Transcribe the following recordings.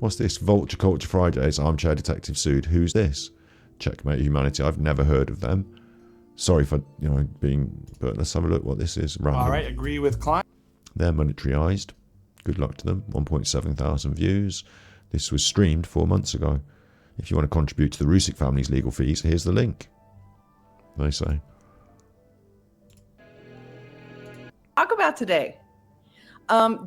What's this? Vulture Culture Fridays, Armchair Detective sued. Who's this? Checkmate Humanity. I've never heard of them. Sorry for, but let's have a look what this is. Random. All right, agree with client. They're monetarized. Good luck to them. 1.7 thousand views. This was streamed 4 months ago. If you want to contribute to the Rusick family's legal fees, here's the link. They say. Talk about today.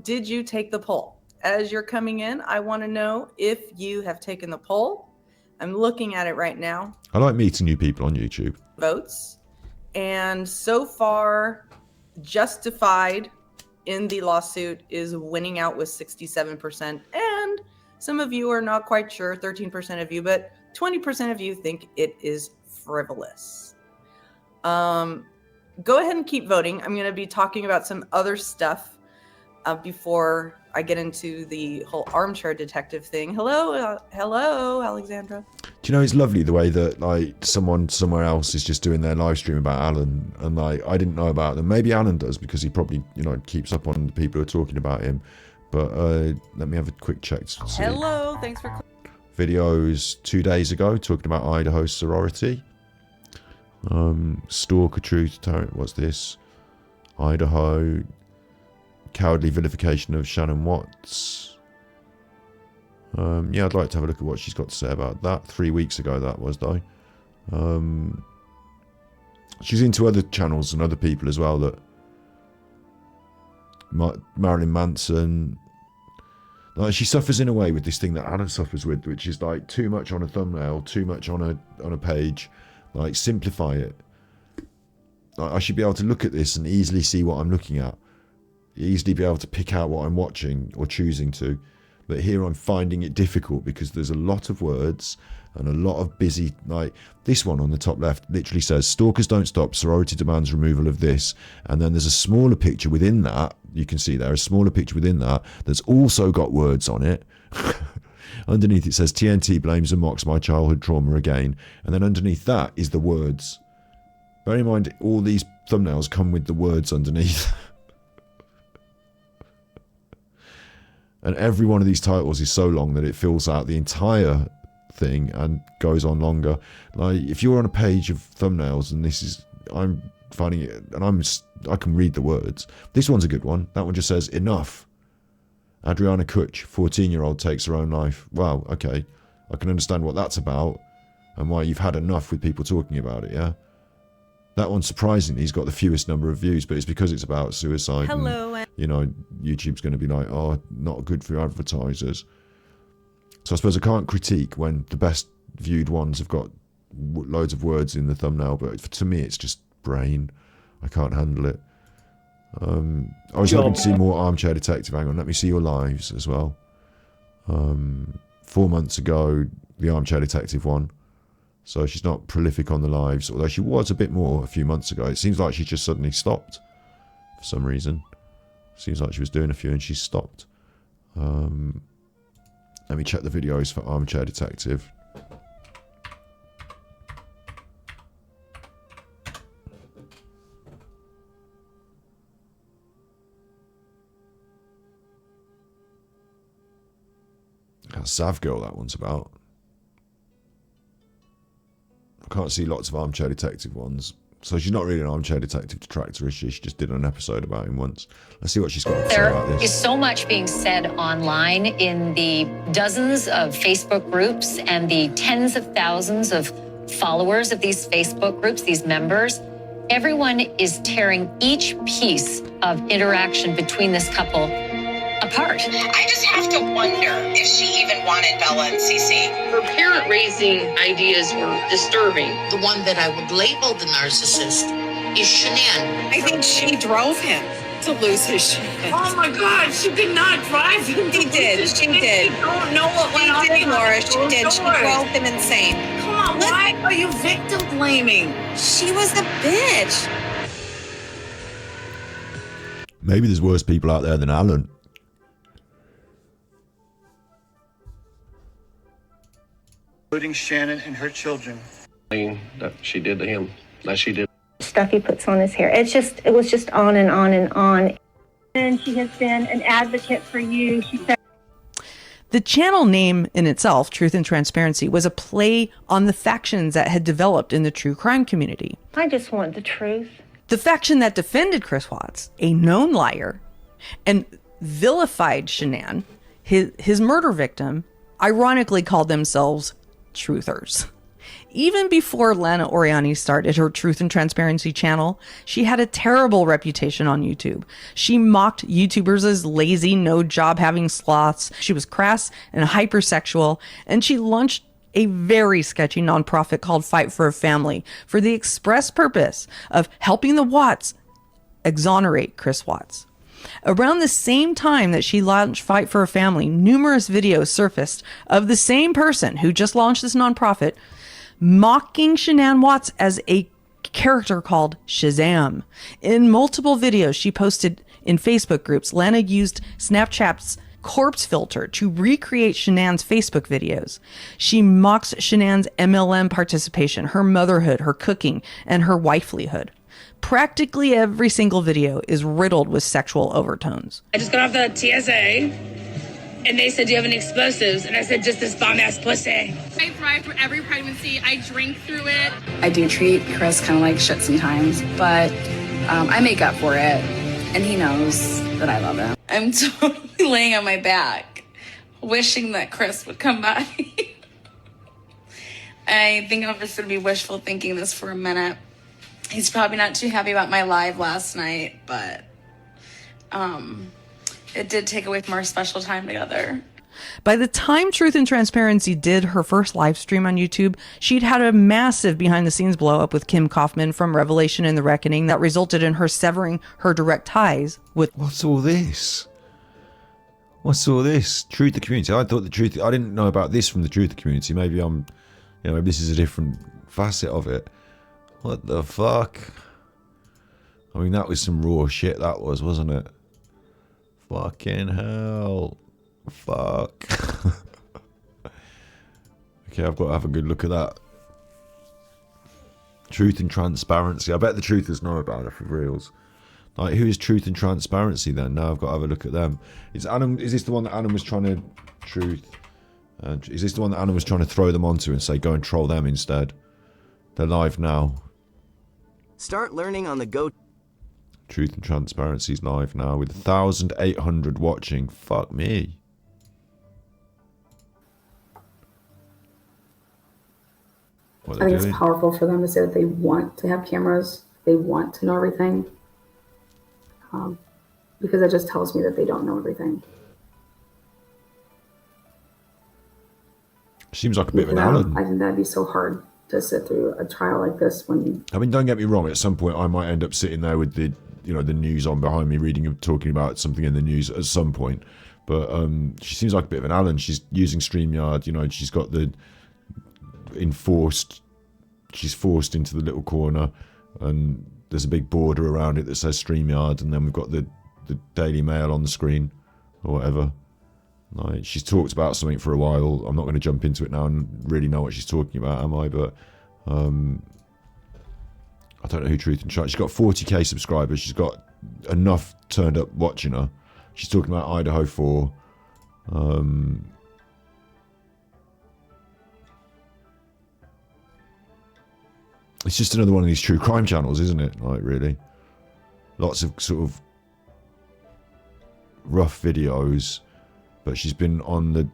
Did you take the poll? As you're coming in, I want to know if you have taken the poll. I'm looking at it right now. I like meeting new people on YouTube. Votes. And so far, Justified in the lawsuit is winning out with 67%. And some of you are not quite sure, 13% of you, but 20% of you think it is frivolous. Go ahead and keep voting. I'm going to be talking about some other stuff before I get into the whole armchair detective thing. Hello, Alexandra. Do you know, it's lovely the way that like someone somewhere else is just doing their live stream about Alan, and like I didn't know about them. Maybe Alan does because he probably keeps up on the people who are talking about him. But let me have a quick check to see. Hello, thanks for videos 2 days ago talking about Idaho sorority. Stalker truth. What's this? Idaho. Cowardly vilification of Shannon Watts. Yeah, I'd like to have a look at what she's got to say about that. 3 weeks ago that was, though. She's into other channels and other people as well. That Marilyn Manson. Like, she suffers in a way with this thing that Alan suffers with, which is like too much on a thumbnail, too much on a page. Like, simplify it. Like, I should be able to look at this and easily see what I'm looking at. Easily be able to pick out what I'm watching or choosing to. But here I'm finding it difficult because there's a lot of words and a lot of busy, like this one on the top left literally says, stalkers don't stop, sorority demands removal of this. And then there's a smaller picture within that, you can see there, a smaller picture within that that's also got words on it. Underneath it says, TNT blames and mocks my childhood trauma again. And then underneath that is the words. Bear in mind, all these thumbnails come with the words underneath. And every one of these titles is so long that it fills out the entire thing and goes on longer. Like, if you're on a page of thumbnails and this is, I'm finding it, and I can read the words. This one's a good one. That one just says, enough. Adriana Kutch, 14-year-old takes her own life. Wow, okay. I can understand what that's about and why you've had enough with people talking about it, yeah? That one, surprisingly, has got the fewest number of views, but it's because it's about suicide. Hello. And, YouTube's going to be like, oh, not good for advertisers. So I suppose I can't critique when the best viewed ones have got loads of words in the thumbnail, but to me, it's just brain. I can't handle it. I was hoping to see more Armchair Detective. Hang on, let me see your lives as well. 4 months ago, the Armchair Detective one. So she's not prolific on the lives, although she was a bit more a few months ago. It seems like she just suddenly stopped for some reason. Seems like she was doing a few and she stopped. Let me check the videos for Armchair Detective. That Sav Girl that one's about. I can't see lots of Armchair Detective ones. So she's not really an Armchair Detective detractor, is she? She just did an episode about him once. Let's see what she's got to say about this. There is so much being said online in the dozens of Facebook groups and the tens of thousands of followers of these Facebook groups, these members. Everyone is tearing each piece of interaction between this couple apart. I just have to wonder if she even wanted Bella and Cece. Her parent-raising ideas were disturbing. The one that I would label the narcissist is Shanann. I think she drove him to lose his shit. Oh my God, she did not drive him. She did. She did. You don't know what went on. She did, Laura. She did. She drove him insane. Come on, why are you victim blaming? She was a bitch. Maybe there's worse people out there than Alan. Including Shannon and her children. That she did to him, that she did. Stuff he puts on his hair. It was just on and on and on. And she has been an advocate for you. She said The channel name in itself, Truth and Transparency, was a play on the factions that had developed in the true crime community. I just want the truth. The faction that defended Chris Watts, a known liar, and vilified Shanann, his murder victim, ironically called themselves truthers. Even before Lana Oriani started her Truth and Transparency channel, she had a terrible reputation on YouTube. She mocked YouTubers as lazy, no-job-having sloths. She was crass and hypersexual, and she launched a very sketchy nonprofit called Fight for a Family for the express purpose of helping the Watts exonerate Chris Watts. Around the same time that she launched Fight for a Family, numerous videos surfaced of the same person who just launched this nonprofit mocking Shanann Watts as a character called Shazam. In multiple videos she posted in Facebook groups, Lana used Snapchat's corpse filter to recreate Shanann's Facebook videos. She mocks Shanann's MLM participation, her motherhood, her cooking, and her wifelyhood. Practically every single video is riddled with sexual overtones. I just got off the TSA, and they said, "Do you have any explosives?" And I said, "Just this bomb-ass pussy." I thrive through every pregnancy. I drink through it. I do treat Chris kind of like shit sometimes, but I make up for it, and he knows that I love him. I'm totally laying on my back, wishing that Chris would come by. I think I'm just going to be wishful thinking this for a minute. He's probably not too happy about my live last night, but it did take away from our special time together. By the time Truth and Transparency did her first live stream on YouTube, she'd had a massive behind-the-scenes blow-up with Kim Kaufman from Revelation and the Reckoning that resulted in her severing her direct ties with... What's all this? What's all this? Truth the Community. I thought the Truth... I didn't know about this from the Truth the Community. Maybe I'm... You know, maybe this is a different facet of it. What the fuck? I mean, that was some raw shit, that was, wasn't it? Fucking hell. Fuck. Okay, I've got to have a good look at that. Truth and Transparency. I bet the truthers know about it for reals. Like, who is Truth and Transparency then? Now I've got to have a look at them. Is this the one that Anna was trying to... Truth... is this the one that Anna was trying to throw them onto and say, go and troll them instead? They're live now. Start learning on the go. Truth and Transparency is live now with 1,800 watching. Fuck me. I think it's powerful for them to say that they want to have cameras, they want to know everything, because it just tells me that they don't know everything. Seems like a bit of an Alan. I think that'd be so hard to sit through a trial like this when... I mean, don't get me wrong, at some point I might end up sitting there with the, you know, the news on behind me, reading, talking about something in the news at some point. But she seems like a bit of an Alan. She's using StreamYard, you know, she's got the she's forced into the little corner, and there's a big border around it that says StreamYard, and then we've got the Daily Mail on the screen, or whatever. Like, she's talked about something for a while. I'm not going to jump into it now and really know what she's talking about, am I? But I don't know who Truth and Transparency. She's got 40k subscribers. She's got enough turned up watching her. She's talking about Idaho 4. It's just another one of these true crime channels, isn't it? Like, really, lots of sort of rough videos. But she's been on the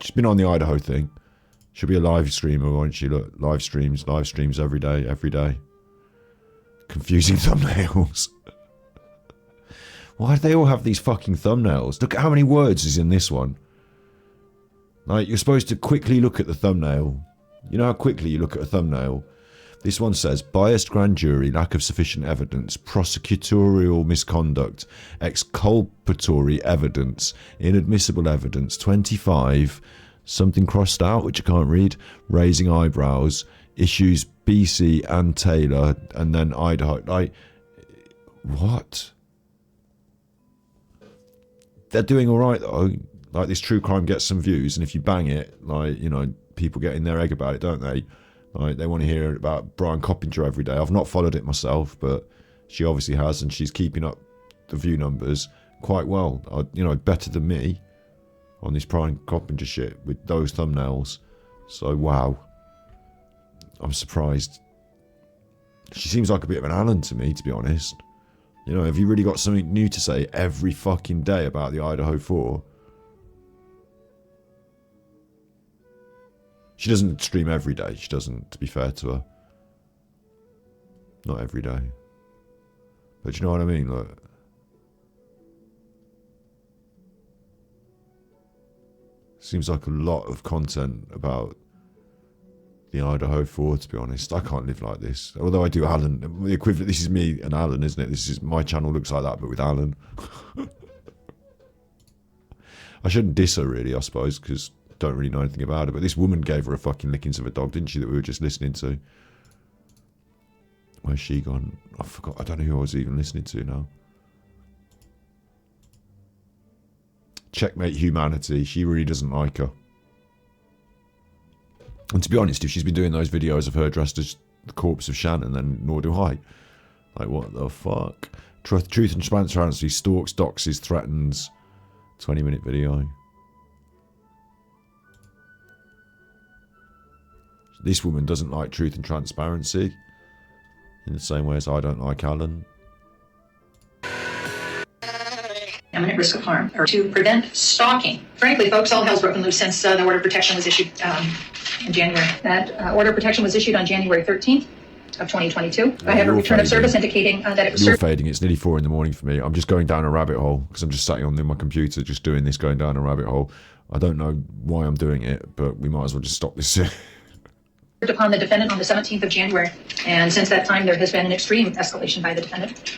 she's been on the Idaho thing. She'll be a live streamer, won't she? Look, live streams every day. Confusing thumbnails. Why do they all have these fucking thumbnails? Look at how many words is in this one. Like, you're supposed to quickly look at the thumbnail. You know how quickly you look at a thumbnail? This one says, biased grand jury, lack of sufficient evidence, prosecutorial misconduct, exculpatory evidence, inadmissible evidence, 25, something crossed out, which I can't read, raising eyebrows, issues BC and Taylor, and then Idaho. Like, what? They're doing all right, though. Like, this true crime gets some views, and if you bang it, like, you know, people get in their egg about it, don't they? Like, they want to hear about Brian Coppinger every day. I've not followed it myself, but she obviously has, and she's keeping up the view numbers quite well. You know, better than me. on this Prime Coppinger shit with those thumbnails. So, wow. I'm surprised. She seems like a bit of an Alan to me, to be honest. You know, have you really got something new to say every fucking day about the Idaho 4? She doesn't stream every day. She doesn't, to be fair to her. Not every day. But you know what I mean? Like, seems like a lot of content about the Idaho 4, to be honest. I can't live like this. Although I do Alan. The equivalent, this is me and Alan, isn't it? This is, my channel looks like that, but with Alan. I shouldn't diss her, really, I suppose, because I don't really know anything about her. But this woman gave her a fucking lickings of a dog, didn't she, that we were just listening to? Where's she gone? I forgot. I don't know who I was even listening to now. Checkmate Humanity. She really doesn't like her. And to be honest, if she's been doing those videos of her dressed as the corpse of Shannon, then nor do I. Like, what the fuck? Truth and transparency. Stalks, doxes, threatens. 20-minute video. This woman doesn't like truth and transparency. In the same way as I don't like Alan. Imminent risk of harm, or to prevent stalking. Frankly, folks, all hell's broken loose since the order of protection was issued in January. That order of protection was issued on January 13th of 2022. I have a return of service indicating that it was... You're fading. It's nearly 4 in the morning for me. I'm just going down a rabbit hole because I'm just sat on my computer just doing this, going down a rabbit hole. I don't know why I'm doing it, but we might as well just stop this. Upon the defendant on the 17th of January, and since that time there has been an extreme escalation by the defendant,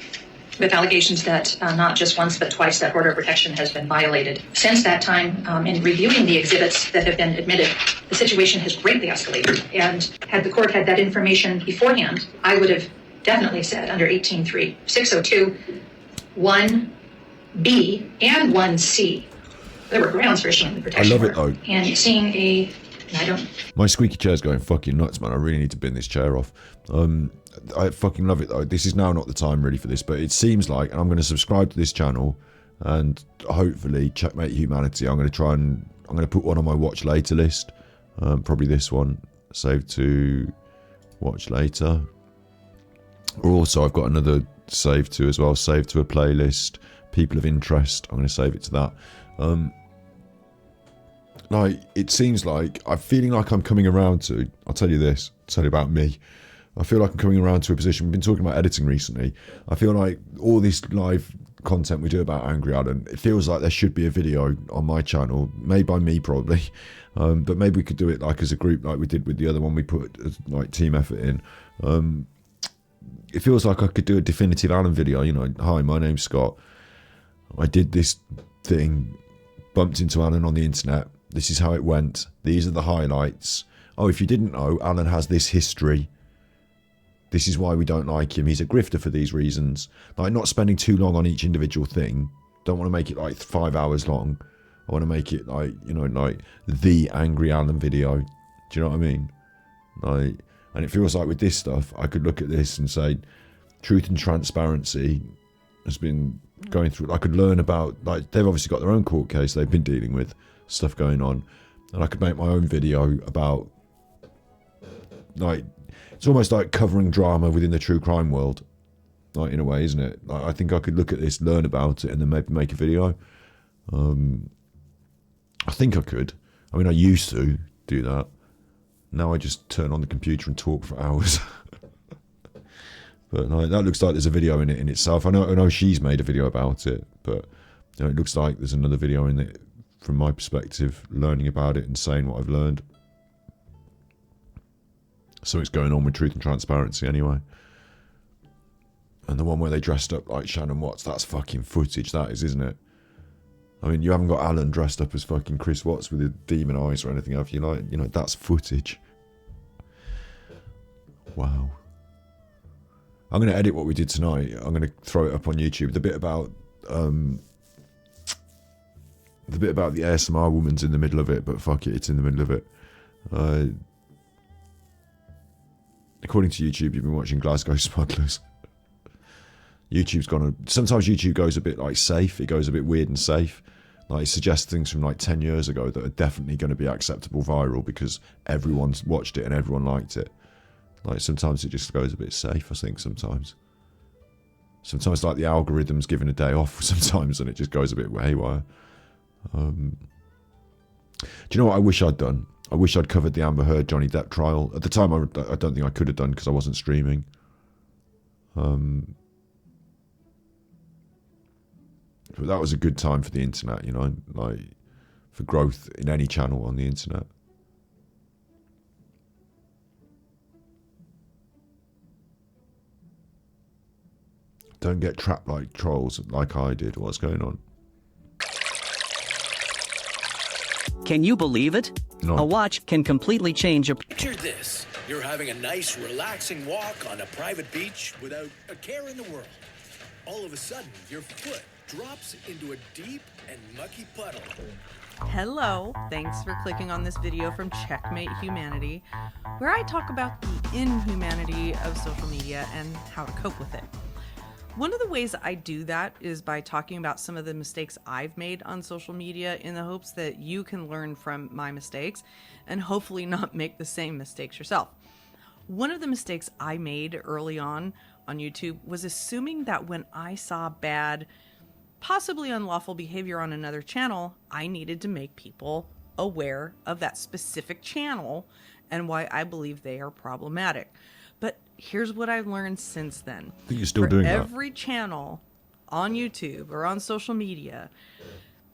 with allegations that not just once but twice that order of protection has been violated. Since that time, in reviewing the exhibits that have been admitted, the situation has greatly escalated, and had the court had that information beforehand, I would have definitely said under 18.3, 602, 1B and 1C, there were grounds for issuing the protection I love it order. though. And seeing a... I don't... My squeaky chair's going fucking nuts, man. I really need to bin this chair off. I fucking love it though. This is now not the time really for this, but it seems like, and I'm going to subscribe to this channel and hopefully Checkmate Humanity. I'm going to put one on my watch later list. Probably this one, save to watch later. Or also I've got another save to as well, save to a playlist, people of interest. I'm going to save it to that. Like, it seems like I'm feeling like I'm coming around to, I'll tell you this, tell you about me. I feel like I'm coming around to a position, we've been talking about editing recently. I feel like all this live content we do about Angry Alan, it feels like there should be a video on my channel, made by me probably, but maybe we could do it like as a group like we did with the other one we put like team effort in. It feels like I could do a definitive Alan video, you know, hi, my name's Scott. I did this thing, bumped into Alan on the internet. This is how it went. These are the highlights. Oh, if you didn't know, Alan has this history. This is why we don't like him. He's a grifter for these reasons. Like, not spending too long on each individual thing. Don't want to make it like 5 hours long. I want to make it like, you know, like the Angry Alan video. Do you know what I mean? Like, and it feels like with this stuff, I could look at this and say, truth and transparency has been going through. I could learn about, like, they've obviously got their own court case they've been dealing with, stuff going on, and I could make my own video about, like, it's almost like covering drama within the true crime world, like, in a way, isn't it? Like, I think I could look at this, learn about it, and then maybe make a video. I think I could. I mean, I used to do that. Now I just turn on the computer and talk for hours. But like, that looks like there's a video in it in itself. I know she's made a video about it, but you know, it looks like there's another video in it from my perspective, learning about it and saying what I've learned. So it's going on with truth and transparency anyway. And the one where they dressed up like Shannon Watts, that's fucking footage, that is, isn't it? I mean, you haven't got Alan dressed up as fucking Chris Watts with the demon eyes or anything, have you? Like, you know, that's footage. Wow. I'm going to edit what we did tonight. I'm going to throw it up on YouTube. The bit about the ASMR woman's in the middle of it, but fuck it, it's in the middle of it. According to YouTube, you've been watching Glasgow Smugglers. YouTube's gone. Sometimes YouTube goes a bit like safe. It goes a bit weird and safe. Like, it suggests things from like 10 years ago that are definitely going to be acceptable viral because everyone's watched it and everyone liked it. Like, sometimes it just goes a bit safe, I think, sometimes. Sometimes, like, the algorithm's given a day off sometimes and it just goes a bit haywire. Do you know what I wish I'd done? I wish I'd covered the Amber Heard Johnny Depp trial. At the time, I don't think I could have done because I wasn't streaming. But that was a good time for the internet, you know, like, for growth in any channel on the internet. Don't get trapped like trolls like I did. What's going on? Can you believe it? No. A watch can completely change your... Picture this. You're having a nice, relaxing walk on a private beach without a care in the world. All of a sudden, your foot drops into a deep and mucky puddle. Hello, thanks for clicking on this video from Checkmate Humanity, where I talk about the inhumanity of social media and how to cope with it. One of the ways I do that is by talking about some of the mistakes I've made on social media in the hopes that you can learn from my mistakes and hopefully not make the same mistakes yourself. One of the mistakes I made early on YouTube was assuming that when I saw bad, possibly unlawful behavior on another channel, I needed to make people aware of that specific channel and why I believe they are problematic. But here's what I've learned since then. I think you're still doing that. Every channel on YouTube or on social media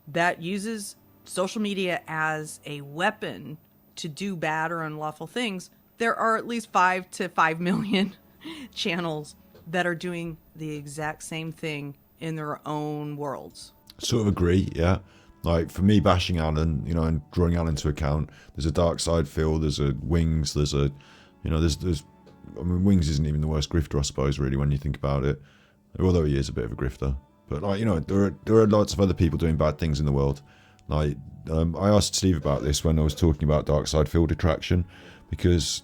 that uses social media as a weapon to do bad or unlawful things, there are at least 5 to 5 million channels that are doing the exact same thing in their own worlds. Sort of agree, yeah. Like, for me, bashing Alan, you know, and drawing Alan to account, there's a dark side Phil, there's a Wings, there's a, you know, there's I mean, Wings isn't even the worst grifter, I suppose, really, when you think about it. Although he is a bit of a grifter. But, like, you know, there are lots of other people doing bad things in the world. Like, I asked Steve about this when I was talking about dark side field attraction, because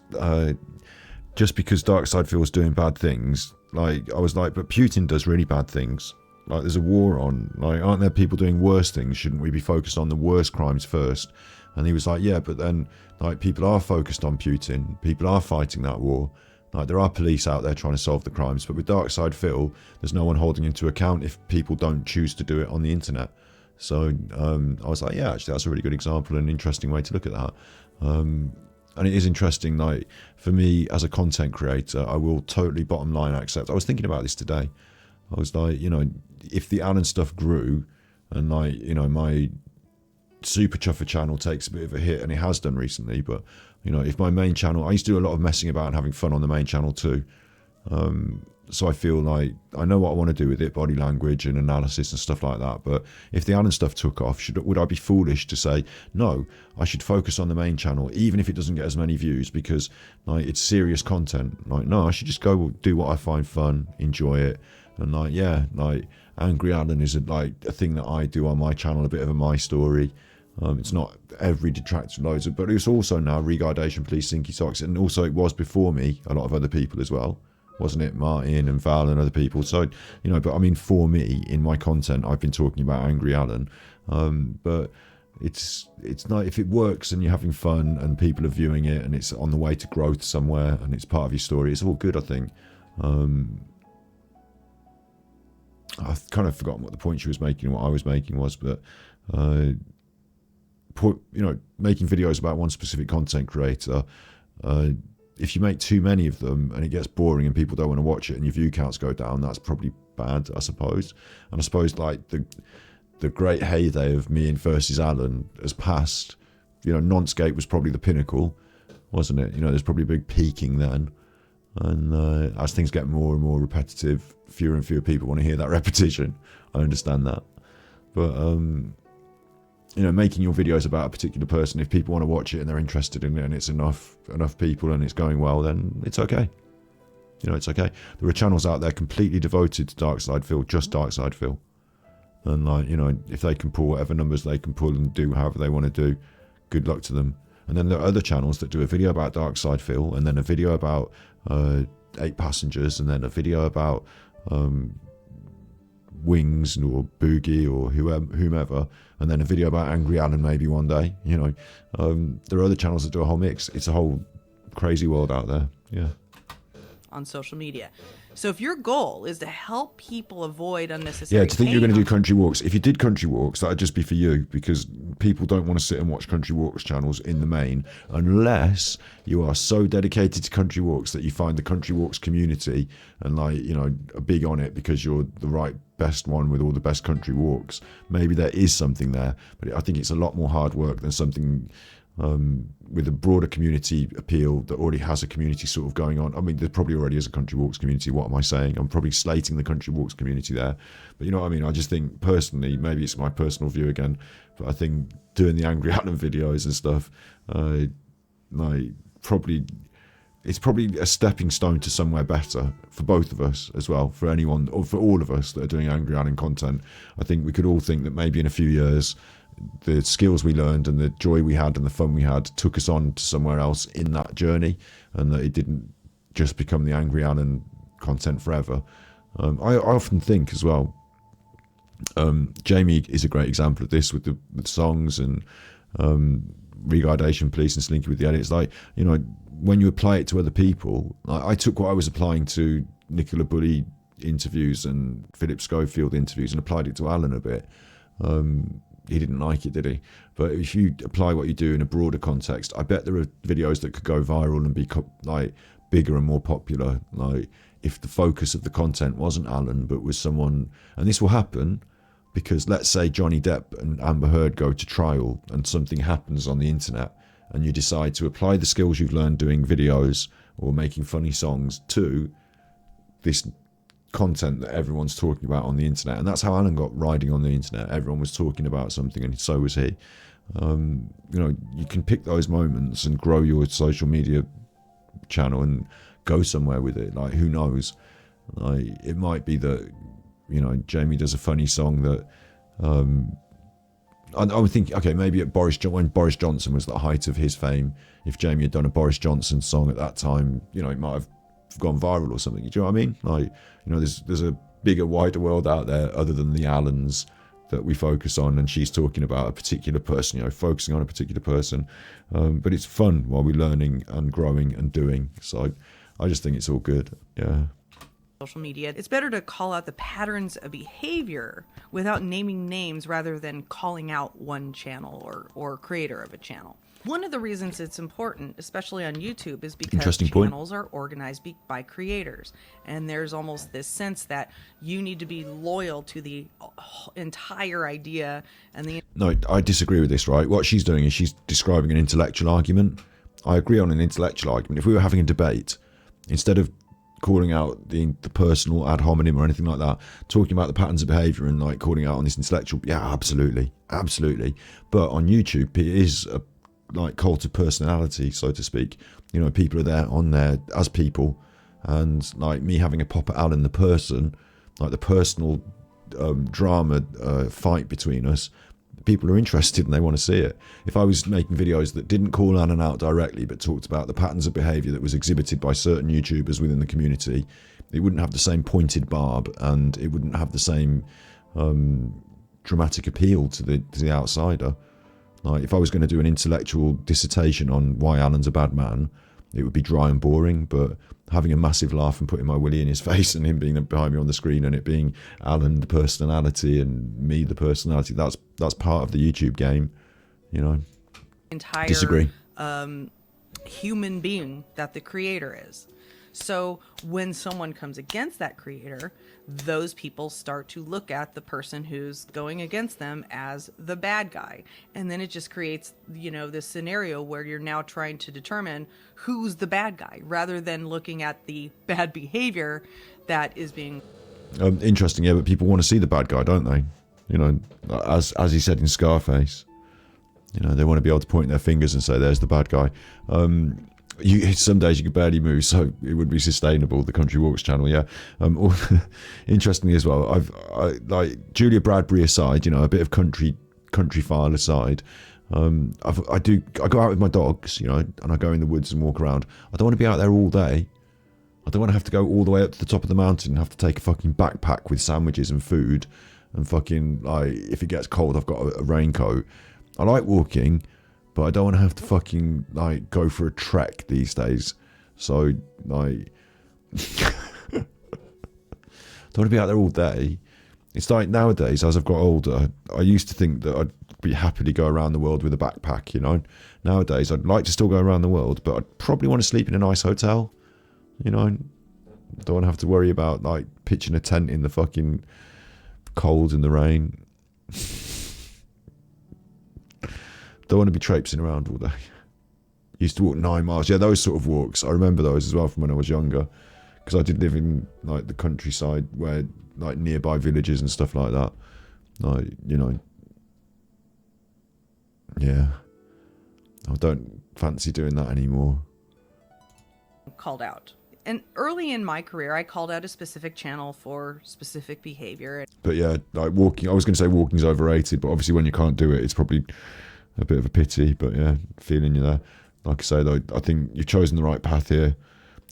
just because dark side Phil's doing bad things, like, I was like, but Putin does really bad things. Like, there's a war on. Like, aren't there people doing worse things? Shouldn't we be focused on the worst crimes first? And he was like, yeah, but then, like, people are focused on Putin. People are fighting that war. Like, there are police out there trying to solve the crimes. But with Dark Side Phil, there's no one holding him to account if people don't choose to do it on the internet. So I was like, yeah, actually, that's a really good example and an interesting way to look at that. And it is interesting, like, for me as a content creator, I will totally bottom line accept. I was thinking about this today. I was like, you know, if the Alan stuff grew and, like, you know, my Super Chuffer channel takes a bit of a hit, and it has done recently, but, you know, if my main channel, I used to do a lot of messing about and having fun on the main channel too. So I feel like I know what I want to do with it, body language and analysis and stuff like that. But if the Alan stuff took off, would I be foolish to say, no, I should focus on the main channel, even if it doesn't get as many views, because, like, it's serious content? Like, no, I should just go do what I find fun, enjoy it. And, like, yeah, like, Angry Alan is like a thing that I do on my channel, a bit of a my story. It's not every detractor loads of, but it's also now Regardation Police, Sinky Socks, and also it was before me, a lot of other people as well. Wasn't it? Martin and Val and other people. So, you know, but I mean, for me, in my content, I've been talking about Angry Alan. But it's not, if it works and you're having fun and people are viewing it and it's on the way to growth somewhere and it's part of your story, it's all good, I think. I've kind of forgotten what the point she was making, what I was making was, but, you know, making videos about one specific content creator, if you make too many of them and it gets boring and people don't want to watch it and your view counts go down, that's probably bad, I suppose. And I suppose, like, the great heyday of me and versus Alan has passed. You know, Nonscape was probably the pinnacle, wasn't it? You know, there's probably a big peaking then. And as things get more and more repetitive, fewer and fewer people want to hear that repetition. I understand that. But, you know, making your videos about a particular person, if people want to watch it and they're interested in it and it's enough people and it's going well, then it's okay. You know, it's okay. There are channels out there completely devoted to Dark Side Phil, just Dark Side Phil. And, like, you know, if they can pull whatever numbers they can pull and do however they want to do, good luck to them. And then there are other channels that do a video about Dark Side Phil, and then a video about 8 passengers, and then a video about Wings or Boogie or whomever, and then a video about Angry Alan maybe one day. You know, there are other channels that do a whole mix. It's a whole crazy world out there. Yeah. On social media. So if your goal is to help people avoid unnecessary Yeah, to think you're going to pain do country walks. If you did country walks, that'd just be for you, because people don't want to sit and watch country walks channels in the main unless you are so dedicated to country walks that you find the country walks community and, like, you know, are big on it because you're the right best one with all the best country walks. Maybe there is something there, but I think it's a lot more hard work than something with a broader community appeal that already has a community sort of going on. I mean, there probably already is a country walks community. What am I saying? I'm probably slating the country walks community there, but you know what I mean? I just think personally, maybe it's my personal view again, but I think doing the Angry Alan videos and stuff, it's probably a stepping stone to somewhere better for both of us as well, for anyone or for all of us that are doing Angry Alan content. I think we could all think that maybe in a few years the skills we learned and the joy we had and the fun we had took us on to somewhere else in that journey, and that it didn't just become the Angry Alan content forever. I often think as well, Jamie is a great example of this with the songs and Re-Guidation Police and Slinky with the edits. Like, you know, when you apply it to other people, I took what I was applying to Nicola Bulley interviews and Philip Schofield interviews and applied it to Alan a bit. He didn't like it, did he? But if you apply what you do in a broader context, I bet there are videos that could go viral and be like bigger and more popular. Like if the focus of the content wasn't Alan, but was someone, and this will happen because let's say Johnny Depp and Amber Heard go to trial and something happens on the internet and you decide to apply the skills you've learned doing videos or making funny songs to this content that everyone's talking about on the internet. And that's how Alan got riding on the internet. Everyone was talking about something and so was he. You know, you can pick those moments and grow your social media channel and go somewhere with it. Like, who knows? Like, it might be that, you know, Jamie does a funny song that I would think, okay, maybe when Boris Johnson was at the height of his fame, if Jamie had done a Boris Johnson song at that time, you know, it might have gone viral or something. Do you know what I mean? Like, you know, there's a bigger, wider world out there other than the Allens that we focus on, and she's talking about a particular person, you know, focusing on a particular person. But it's fun while we're learning and growing and doing. So I just think it's all good. Yeah. social media, it's better to call out the patterns of behavior without naming names rather than calling out one channel or creator of a channel. One of the reasons it's important, especially on YouTube, is because channels are organized by creators. And there's almost this sense that you need to be loyal to the entire idea. And the No, I disagree with this, right? What she's doing is she's describing an intellectual argument. I agree on an intellectual argument. If we were having a debate, instead of calling out the personal ad hominem or anything like that, talking about the patterns of behavior and like calling out on this intellectual, yeah, absolutely. But on YouTube, it is a like cult of personality, so to speak. You know, people are there on there as people, and like me having a pop at Alan the person, like the personal drama fight between us, people are interested and they want to see it. If I was making videos that didn't call Alan out directly but talked about the patterns of behavior that was exhibited by certain YouTubers within the community, it wouldn't have the same pointed barb and it wouldn't have the same dramatic appeal to the outsider. Like, if I was going to do an intellectual dissertation on why Alan's a bad man, it would be dry and boring, but having a massive laugh and putting my willy in his face and him being behind me on the screen and it being Alan the personality and me the personality, that's part of the YouTube game, you know. Entire disagree. Human being that the creator is. So when someone comes against that creator, those people start to look at the person who's going against them as the bad guy. And then it just creates, you know, this scenario where you're now trying to determine who's the bad guy rather than looking at the bad behavior that is being... Interesting, yeah, but people want to see the bad guy, don't they? You know, as he said in Scarface, you know, they want to be able to point their fingers and say, there's the bad guy. Some days you could barely move, so it would be sustainable. The Country Walks channel, yeah. Interestingly as well, I like Julia Bradbury aside, you know, a bit of country file aside. I go out with my dogs, you know, and I go in the woods and walk around. I don't want to be out there all day. I don't want to have to go all the way up to the top of the mountain and have to take a fucking backpack with sandwiches and food and fucking, like, if it gets cold, I've got a raincoat. I like walking, but I don't want to have to fucking, like, go for a trek these days. So, like, don't want to be out there all day. It's like nowadays, as I've got older, I used to think that I'd be happily go around the world with a backpack, you know. Nowadays, I'd like to still go around the world, but I'd probably want to sleep in a nice hotel, you know. Don't want to have to worry about, like, pitching a tent in the fucking cold and the rain. Don't want to be traipsing around all day. Used to walk 9 miles. Yeah, those sort of walks. I remember those as well from when I was younger, because I did live in, like, the countryside where, like, nearby villages and stuff like that. Like, you know, yeah. I don't fancy doing that anymore. Called out. And early in my career, I called out a specific channel for specific behavior. But yeah, like walking, I was going to say walking's overrated, but obviously when you can't do it, it's probably a bit of a pity. But yeah, feeling you there. Like I say, though, I think you've chosen the right path here.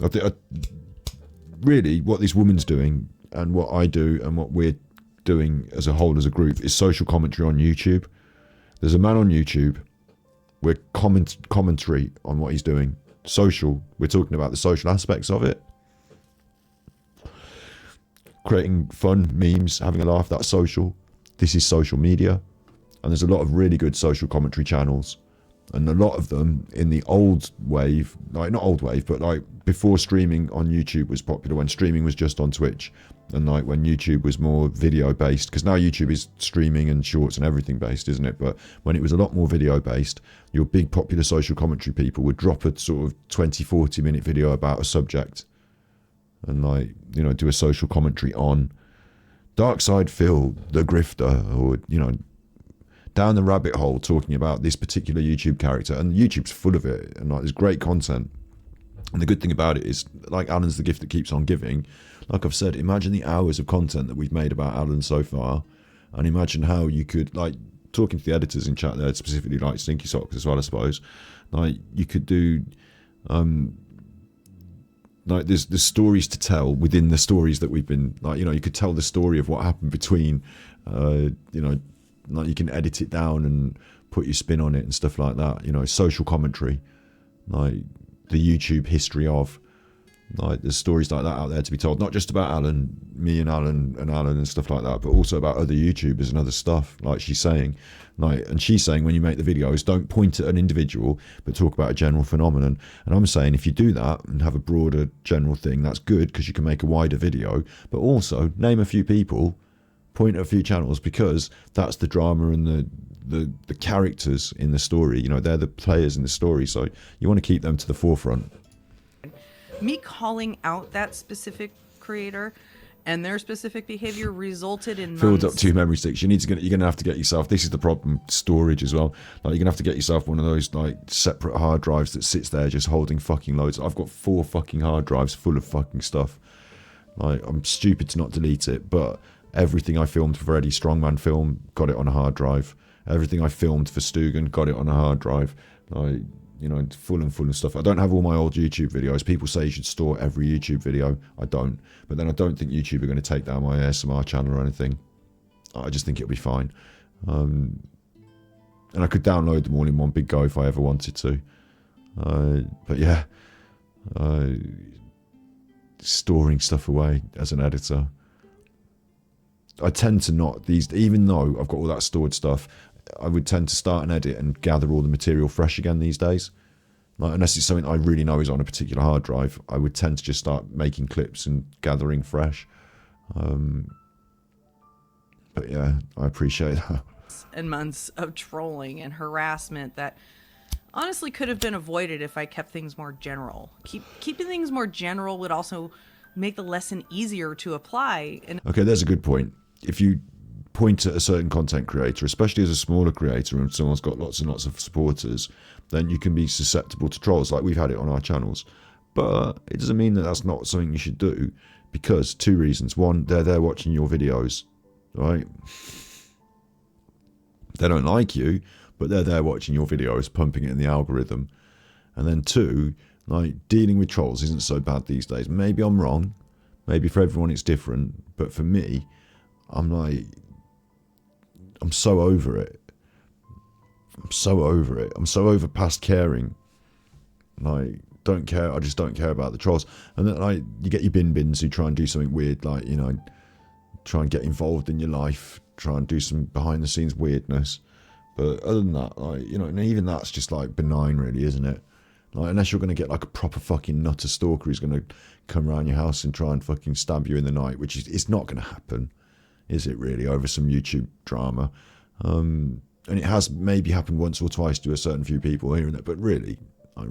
I think really what this woman's doing and what I do and what we're doing as a whole, as a group, is social commentary on YouTube. There's a man on YouTube. We're commentary on what he's doing. Social, we're talking about the social aspects of it. Creating fun, memes, having a laugh, that's social. This is social media. And there's a lot of really good social commentary channels. And a lot of them in the old wave, like not old wave, but like before streaming on YouTube was popular, when streaming was just on Twitch, and like when YouTube was more video based, because now YouTube is streaming and shorts and everything based, isn't it? But when it was a lot more video based, your big popular social commentary people would drop a sort of 20-40 minute video about a subject and, like, you know, do a social commentary on Darkside Phil, the grifter, or, you know, down the rabbit hole talking about this particular YouTube character. And YouTube's full of it, and like there's great content. And the good thing about it is, like, Alan's the gift that keeps on giving. Like I've said, imagine the hours of content that we've made about Alan so far, and imagine how you could, like, talking to the editors in chat there, specifically like Stinky Socks as well, I suppose, like you could do like there's stories to tell within the stories that we've been, like, you know, you could tell the story of what happened between you know, like you can edit it down and put your spin on it and stuff like that, you know, social commentary, like the YouTube history of, like there's stories like that out there to be told, not just about Alan, me and Alan and stuff like that, but also about other YouTubers and other stuff, like she's saying. Like, and she's saying when you make the videos, don't point at an individual, but talk about a general phenomenon. And I'm saying if you do that and have a broader general thing, that's good, because you can make a wider video, but also name a few people, point at a few channels, because that's the drama and the characters in the story, you know, they're the players in the story, so you want to keep them to the forefront. Me calling out that specific creator and their specific behavior resulted in filled up 2 memory sticks. You're gonna have to get yourself, this is the problem, storage as well, like you're gonna have to get yourself one of those like separate hard drives that sits there just holding fucking loads. I've got 4 fucking hard drives full of fucking stuff. Like, I'm stupid to not delete it, but everything I filmed for Eddie Strongman film, got it on a hard drive. Everything I filmed for Stugan, got it on a hard drive. Like, you know, full of stuff. I don't have all my old YouTube videos. People say you should store every YouTube video. I don't. But then I don't think YouTube are going to take down my ASMR channel or anything. I just think it'll be fine. And I could download them all in one big go if I ever wanted to. But yeah, storing stuff away as an editor. I tend to not, even though I've got all that stored stuff, I would tend to start an edit and gather all the material fresh again these days. Like, unless it's something I really know is on a particular hard drive, I would tend to just start making clips and gathering fresh. But yeah, I appreciate that. And months of trolling and harassment that honestly could have been avoided if I kept things more general. Keeping things more general would also make the lesson easier to apply. Okay, there's a good point. If you point at a certain content creator, especially as a smaller creator and someone's got lots and lots of supporters, then you can be susceptible to trolls, like we've had it on our channels. But it doesn't mean that that's not something you should do, because 2 reasons. One, they're there watching your videos, right? They don't like you, but they're there watching your videos, pumping it in the algorithm. And then 2, Like, dealing with trolls isn't so bad these days. Maybe I'm wrong. Maybe for everyone it's different. But for me, I'm so over it. I'm so over it. I'm so over past caring. Like, don't care. I just don't care about the trolls. And then, like, you get your bins who try and do something weird, like, you know, try and get involved in your life, try and do some behind the scenes weirdness. But other than that, like, you know, and even that's just like benign, really, isn't it? Like, unless you're going to get like a proper fucking nutter stalker who's going to come around your house and try and fucking stab you in the night, which is, it's not going to happen, is it really, over some YouTube drama? And it has maybe happened once or twice to a certain few people here and there, but really, I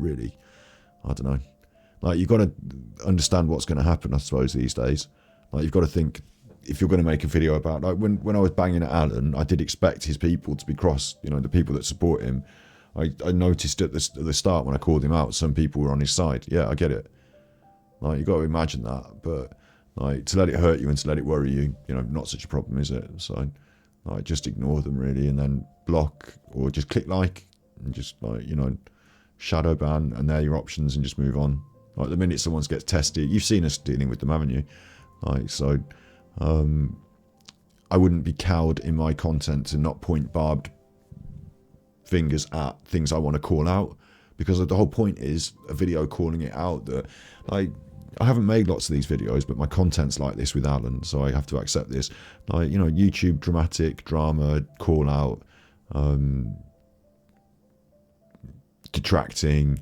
don't know. Like, you've got to understand what's going to happen, I suppose, these days. Like, you've got to think, if you're going to make a video about, like, when I was banging at Alan, I did expect his people to be cross, you know, the people that support him. I noticed at the start when I called him out, some people were on his side. Yeah, I get it. Like, you've got to imagine that. But, like, to let it hurt you and to let it worry you, you know, not such a problem, is it? So, like, just ignore them, really, and then block or just click like and just, like, you know, shadow ban, and they're your options, and just move on. Like, the minute someone gets tested, you've seen us dealing with them, haven't you? Like, so I wouldn't be cowed in my content to not point barbed fingers at things I want to call out, because the whole point is a video calling it out. That, like, I haven't made lots of these videos, but my content's like this with Alan, so I have to accept this. Like, you know, YouTube drama, call out, detracting.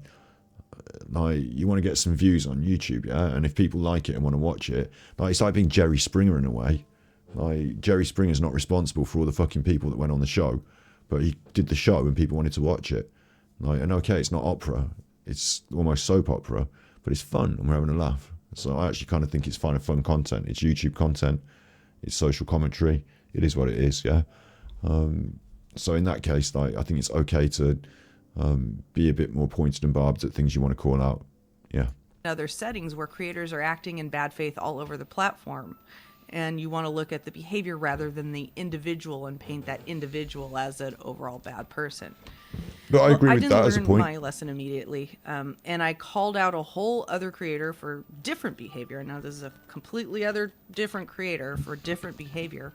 Like, you want to get some views on YouTube, yeah? And if people like it and want to watch it, like, it's like being Jerry Springer in a way. Like, Jerry Springer's not responsible for all the fucking people that went on the show, but he did the show and people wanted to watch it. Like, and okay, it's not opera, it's almost soap opera, but it's fun and we're having a laugh. So I actually kind of think it's fun content. It's YouTube content, it's social commentary, it is what it is, yeah? So in that case, like, I think it's okay to be a bit more pointed and barbed at things you want to call out. Yeah. Other settings where creators are acting in bad faith all over the platform, and you want to look at the behavior rather than the individual and paint that individual as an overall bad person. But I agree with that as a point. I didn't learn my lesson immediately, and I called out a whole other creator for different behavior. Now this is a completely different creator for different behavior.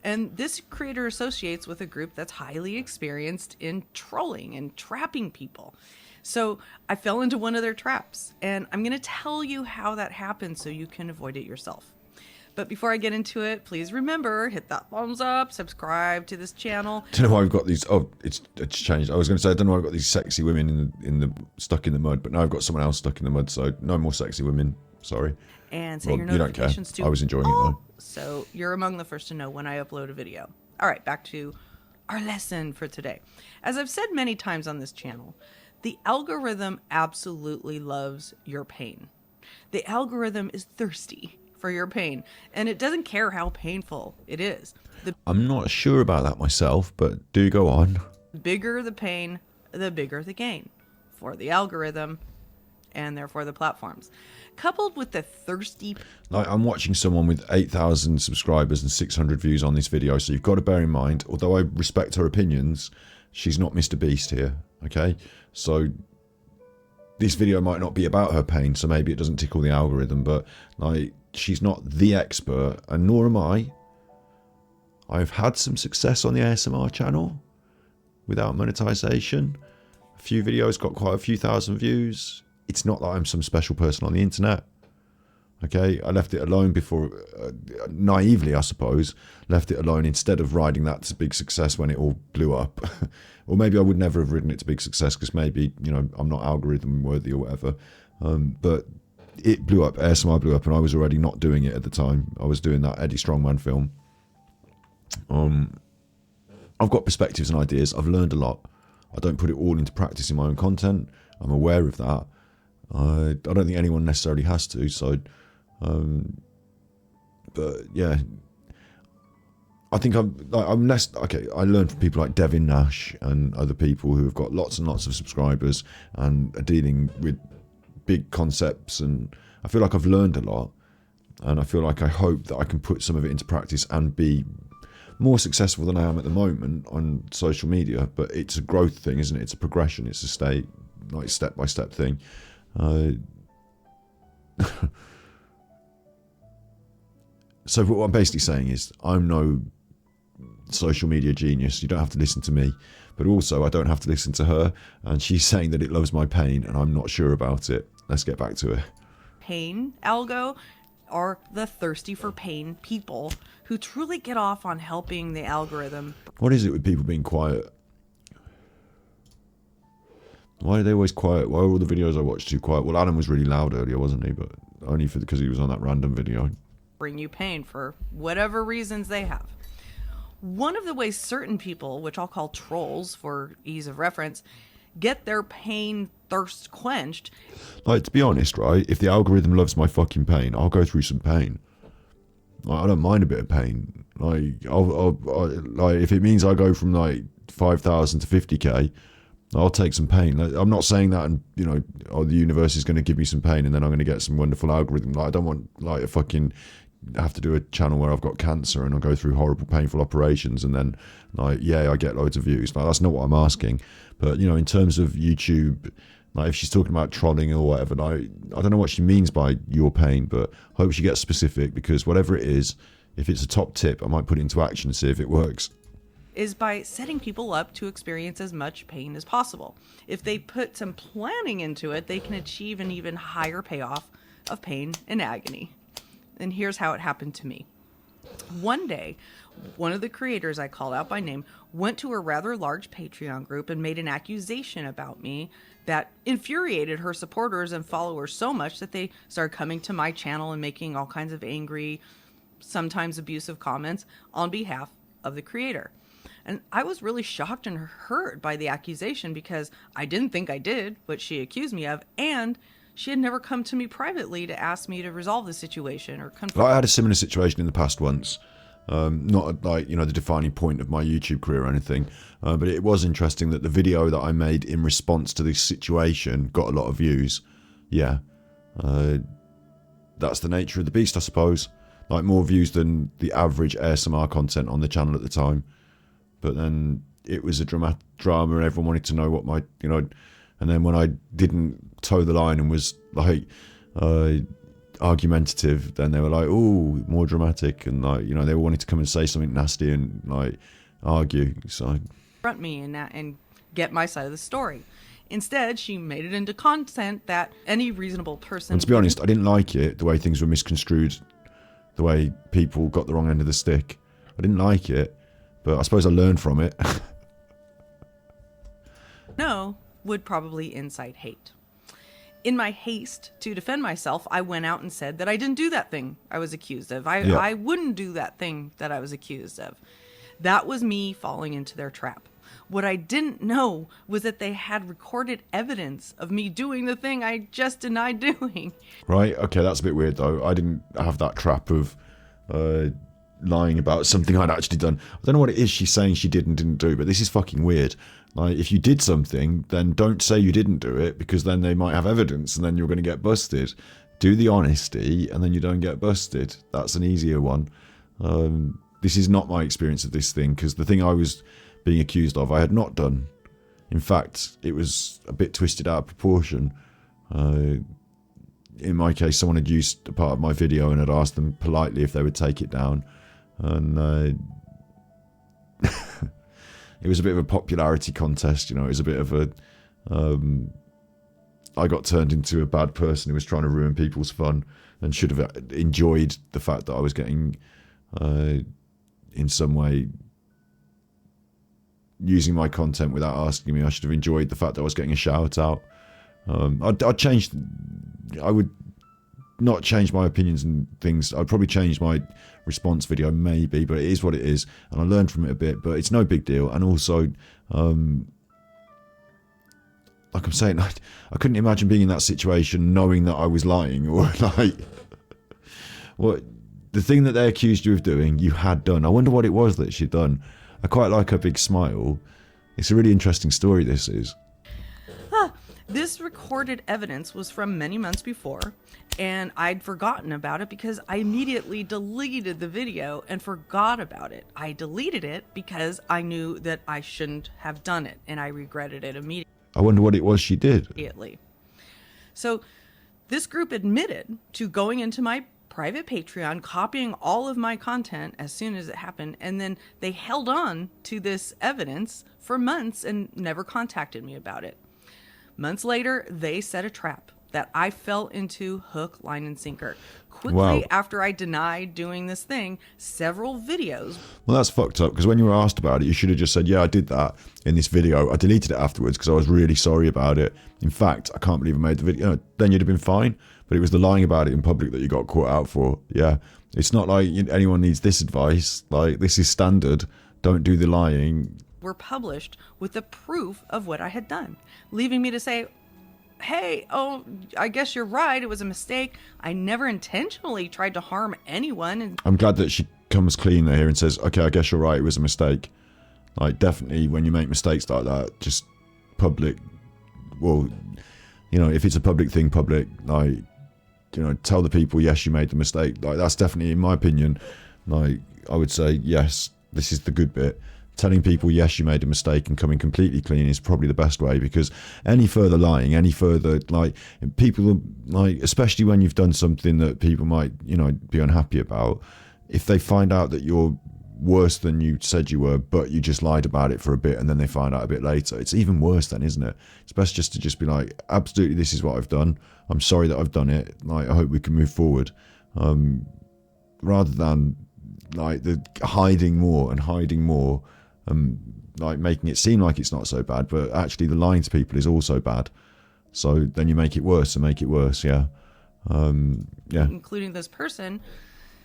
And this creator associates with a group that's highly experienced in trolling and trapping people. So I fell into one of their traps, and I'm going to tell you how that happened so you can avoid it yourself. But before I get into it, please remember, hit that thumbs up, subscribe to this channel. I don't know why I've got these. Oh, it's changed. I was going to say, I don't know why I've got these sexy women stuck in the mud, but now I've got someone else stuck in the mud, so no more sexy women. Sorry. And say your notifications too. I was enjoying it though. So you're among the first to know when I upload a video. All right, back to our lesson for today. As I've said many times on this channel, the algorithm absolutely loves your pain. The algorithm is thirsty for your pain, and it doesn't care how painful it is. I'm not sure about that myself, but do go on. The bigger the pain, the bigger the gain for the algorithm and therefore the platforms. Coupled with the thirsty... Like, I'm watching someone with 8,000 subscribers and 600 views on this video, so you've got to bear in mind, although I respect her opinions, she's not Mr. Beast here, okay? So this video might not be about her pain, so maybe it doesn't tickle the algorithm, but, like, she's not the expert, and nor am I. I've had some success on the ASMR channel without monetization. A few videos got quite a few thousand views. It's not that I'm some special person on the internet. Okay, I left it alone before, naively I suppose, left it alone instead of riding that to big success when it all blew up. Or maybe I would never have ridden it to big success because maybe, you know, I'm not algorithm worthy or whatever. But it blew up, ASMR blew up, and I was already not doing it at the time. I was doing that Eddie Strongman film. I've got perspectives and ideas. I've learned a lot. I don't put it all into practice in my own content. I'm aware of that. I don't think anyone necessarily has to, so but yeah, I think I'm less okay. I learned from people like Devin Nash and other people who have got lots and lots of subscribers and are dealing with big concepts, and I feel like I've learned a lot, and I feel like I hope that I can put some of it into practice and be more successful than I am at the moment on social media. But it's a growth thing, isn't it? It's a progression. It's a step by step thing. So what I'm basically saying is, I'm no social media genius. You don't have to listen to me, but also I don't have to listen to her. And she's saying that it loves my pain, and I'm not sure about it. Let's get back to it. Pain algo are the thirsty for pain people who truly get off on helping the algorithm. What is it with people being quiet? Why are they always quiet? Why are all the videos I watch too quiet? Well, Adam was really loud earlier, wasn't he? But only because he was on that random video. Bring you pain for whatever reasons they have. One of the ways certain people, which I'll call trolls for ease of reference, get their pain thirst quenched. Like, to be honest, right, if the algorithm loves my fucking pain, I'll go through some pain. Like, I don't mind a bit of pain. Like, like if it means I go from like 5,000 to 50k, I'll take some pain. Like, I'm not saying that, and you know, oh, the universe is going to give me some pain, and then I'm going to get some wonderful algorithm. Like, I don't want like a fucking have to do a channel where I've got cancer and I'll go through horrible, painful operations, and then like, yeah, I get loads of views. Like, that's not what I'm asking. But you know, in terms of YouTube, like if she's talking about trolling or whatever, like, I don't know what she means by your pain, but I hope she gets specific, because whatever it is, if it's a top tip, I might put it into action and see if it works. Is by setting people up to experience as much pain as possible. If they put some planning into it, they can achieve an even higher payoff of pain and agony. And here's how it happened to me. One day, one of the creators I called out by name went to a rather large Patreon group and made an accusation about me that infuriated her supporters and followers so much that they started coming to my channel and making all kinds of angry, sometimes abusive comments on behalf of the creator. And I was really shocked and hurt by the accusation, because I didn't think I did what she accused me of, and she had never come to me privately to ask me to resolve the situation or confront. I had a similar situation in the past once. Not like, you know, the defining point of my YouTube career or anything, but it was interesting that the video that I made in response to this situation got a lot of views. Yeah, that's the nature of the beast, I suppose. Like, more views than the average ASMR content on the channel at the time. But then it was a drama, and everyone wanted to know what my, you know, and then when I didn't toe the line and was like argumentative, then they were like, oh, more dramatic, and like, you know, they wanted to come and say something nasty and like argue. So confront me and get my side of the story. Instead, she made it into content that any reasonable person. And to be honest, I didn't like it, the way things were misconstrued, the way people got the wrong end of the stick. I didn't like it, but I suppose I learned from it. No, would probably incite hate. In my haste to defend myself, I went out and said that I didn't do that thing I was accused of. I wouldn't do that thing that I was accused of. That was me falling into their trap. What I didn't know was that they had recorded evidence of me doing the thing I just denied doing. Right, okay, that's a bit weird though. I didn't have that trap of lying about something I'd actually done. I don't know what it is she's saying she did and didn't do, but this is fucking weird. Like, if you did something, then don't say you didn't do it, because then they might have evidence and then you're going to get busted. Do the honesty and then you don't get busted. That's an easier one. This is not my experience of this thing, because the thing I was being accused of, I had not done. In fact, it was a bit twisted out of proportion. In my case, someone had used a part of my video and had asked them politely if they would take it down. And it was a bit of a popularity contest, you know. It was a bit of a... I got turned into a bad person who was trying to ruin people's fun and should have enjoyed the fact that I was getting, in some way, using my content without asking me. I should have enjoyed the fact that I was getting a shout out. I'd change... I would not change my opinions and things. I'd probably change my response video, maybe, but it is what it is, and I learned from it a bit, but it's no big deal. And also, like I'm saying, I couldn't imagine being in that situation knowing that I was lying, or like, what the thing that they accused you of doing, you had done. I wonder what it was that she'd done. I quite like her big smile. It's a really interesting story, this is. This recorded evidence was from many months before, and I'd forgotten about it because I immediately deleted the video and forgot about it. I deleted it because I knew that I shouldn't have done it, and I regretted it immediately. I wonder what it was she did. So this group admitted to going into my private Patreon, copying all of my content as soon as it happened, and then they held on to this evidence for months and never contacted me about it. Months later, they set a trap that I fell into hook, line, and sinker. Quickly after I denied doing this thing, several videos. Well, that's fucked up, because when you were asked about it, you should have just said, yeah, I did that in this video. I deleted it afterwards because I was really sorry about it. In fact, I can't believe I made the video. Then you'd have been fine. But it was the lying about it in public that you got caught out for. Yeah. It's not like anyone needs this advice. Like, this is standard. Don't do the lying. Were published with the proof of what I had done, leaving me to say, hey, oh, I guess you're right. It was a mistake. I never intentionally tried to harm anyone. And I'm glad that she comes clean here and says, okay, I guess you're right. It was a mistake. Like, definitely when you make mistakes like that, just public, well, you know, if it's a public thing, public, like, you know, tell the people, yes, you made the mistake. Like, that's definitely, in my opinion, like, I would say, yes, this is the good bit. Telling people, yes, you made a mistake and coming completely clean is probably the best way, because any further lying, any further, like, people, like, especially when you've done something that people might, you know, be unhappy about, if they find out that you're worse than you said you were, but you just lied about it for a bit and then they find out a bit later, it's even worse then, isn't it? It's best just to just be like, absolutely, this is what I've done. I'm sorry that I've done it. Like, I hope we can move forward. Rather than, like, the hiding more and hiding more, like making it seem like it's not so bad, but actually the lying to people is also bad. So then you make it worse and make it worse. Yeah. Including this person.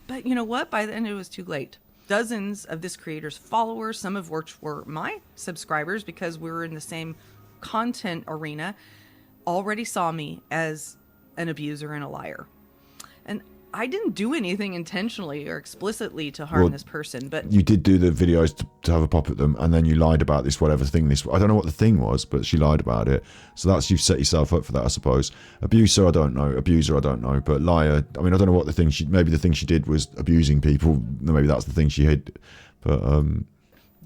But you know what? By then it was too late. Dozens of this creator's followers, some of which were my subscribers because we were in the same content arena, already saw me as an abuser and a liar. And I didn't do anything intentionally or explicitly to harm this person, but you did do the videos to have a pop at them, and then you lied about this whatever thing this. I don't know what the thing was, but she lied about it. So that's, you've set yourself up for that, I suppose. Abuser, I don't know. Abuser, I don't know. But liar, I mean, I don't know what the thing she. Maybe the thing she did was abusing people. Maybe that's the thing she hid. But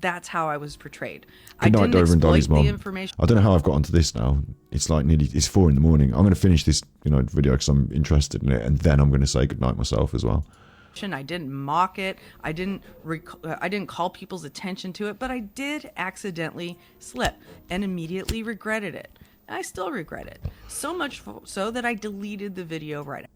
that's how I was portrayed. Good night, Dover and Dolly's mom. Information. I don't know how I've got onto this now. It's like it's 4 in the morning. I'm going to finish this, you know, video because I'm interested in it, and then I'm going to say goodnight myself as well. I didn't mock it. I didn't call people's attention to it, but I did accidentally slip and immediately regretted it. I still regret it. So much so that I deleted the video right after.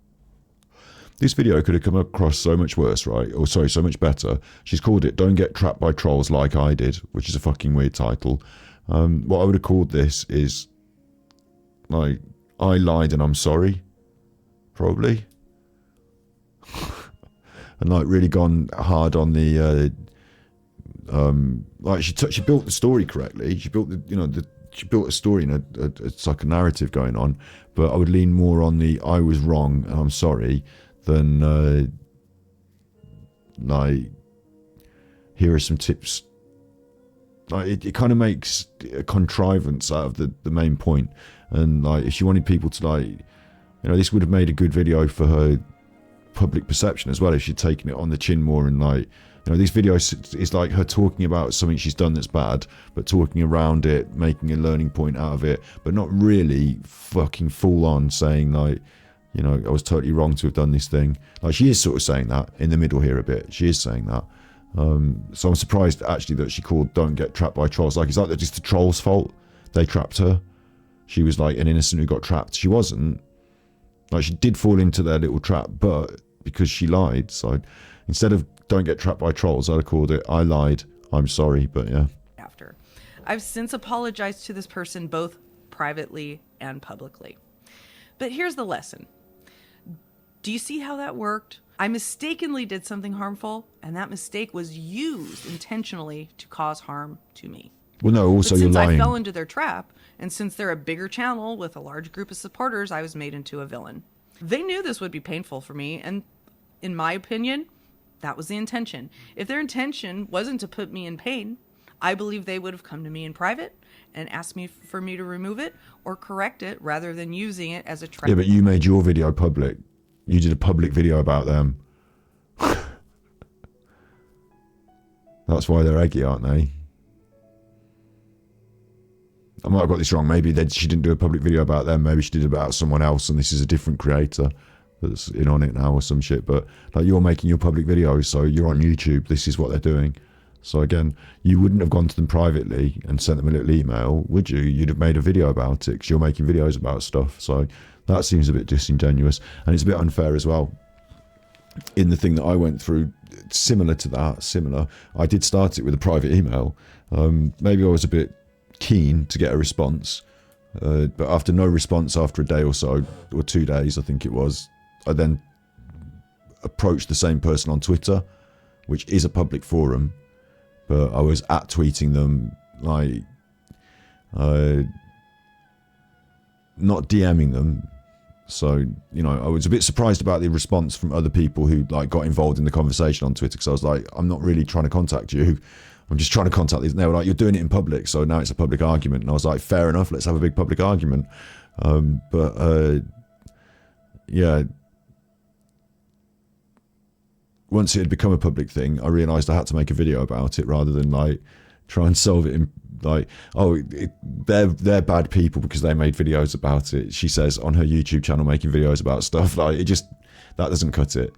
This video could have come across so much worse, right? Or sorry, so much better. She's called it "Don't Get Trapped by Trolls Like I Did," which is a fucking weird title. What I would have called this is, like, I lied and I'm sorry, probably. And like really gone hard on the, like she built the story correctly. She built the, you know, she built a story and it's like a narrative going on. But I would lean more on the I was wrong and I'm sorry than like, here are some tips. Like it kind of makes a contrivance out of the main point. And like, if she wanted people to, like, you know, this would have made a good video for her public perception as well if she'd taken it on the chin more. And like, you know, this video is like her talking about something she's done that's bad, but talking around it, making a learning point out of it, but not really fucking full on saying like, you know, I was totally wrong to have done this thing. Like, she is sort of saying that in the middle here a bit. She is saying that. So I'm surprised actually that she called "Don't Get Trapped by Trolls." Like, it's like just the trolls' fault. They trapped her. She was like an innocent who got trapped. She wasn't. Like, she did fall into their little trap, but because she lied. So instead of "Don't Get Trapped by Trolls," I'd have called it "I lied, I'm sorry." But yeah. After, I've since apologized to this person both privately and publicly. But here's the lesson. Do you see how that worked? I mistakenly did something harmful, and that mistake was used intentionally to cause harm to me. Well, no, also but you're since lying. I fell into their trap, and since they're a bigger channel with a large group of supporters, I was made into a villain. They knew this would be painful for me, and in my opinion, that was the intention. If their intention wasn't to put me in pain, I believe they would have come to me in private and asked me for me to remove it or correct it rather than using it as a trap. Yeah, but you made your video public. You did a public video about them. That's why they're eggy, aren't they? I might have got this wrong. Maybe she didn't do a public video about them. Maybe she did it about someone else, and this is a different creator that's in on it now or some shit. But like, you're making your public videos, so you're on YouTube. This is what they're doing. So again, you wouldn't have gone to them privately and sent them a little email, would you? You'd have made a video about it because you're making videos about stuff. So that seems a bit disingenuous, and it's a bit unfair as well. In the thing that I went through, similar to that, I did start it with a private email. Maybe I was a bit keen to get a response, but after no response after a day or so, or 2 days I think it was, I then approached the same person on Twitter, which is a public forum, but I was tweeting them, like, not DMing them. So, you know, I was a bit surprised about the response from other people who like got involved in the conversation on Twitter, because I was like, I'm not really trying to contact you. I'm just trying to contact these. And they were like, you're doing it in public, so now it's a public argument. And I was like, fair enough, let's have a big public argument. Yeah. Once it had become a public thing, I realised I had to make a video about it rather than like try and solve it in like, they're bad people because they made videos about it. She says on her YouTube channel, making videos about stuff, like, that doesn't cut it.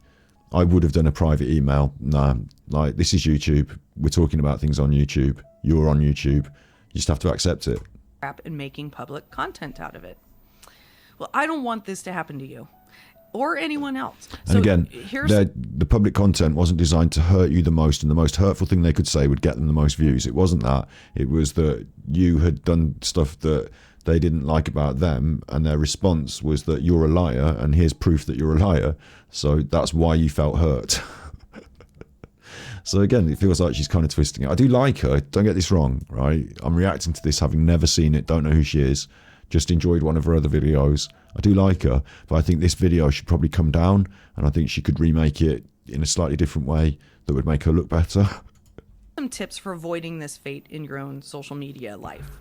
I would have done a private email. Nah, like, this is YouTube. We're talking about things on YouTube. You're on YouTube. You just have to accept it. And making public content out of it. Well, I don't want this to happen to you or anyone else. And again, the public content wasn't designed to hurt you the most, and the most hurtful thing they could say would get them the most views. It wasn't that. It was that you had done stuff that they didn't like about them, and their response was that you're a liar, and here's proof that you're a liar. So that's why you felt hurt. So again, it feels like she's kind of twisting it. I do like her, don't get this wrong, right? I'm reacting to this having never seen it, don't know who she is, just enjoyed one of her other videos. I do like her, but I think this video should probably come down, and I think she could remake it in a slightly different way that would make her look better. Some tips for avoiding this fate in your own social media life.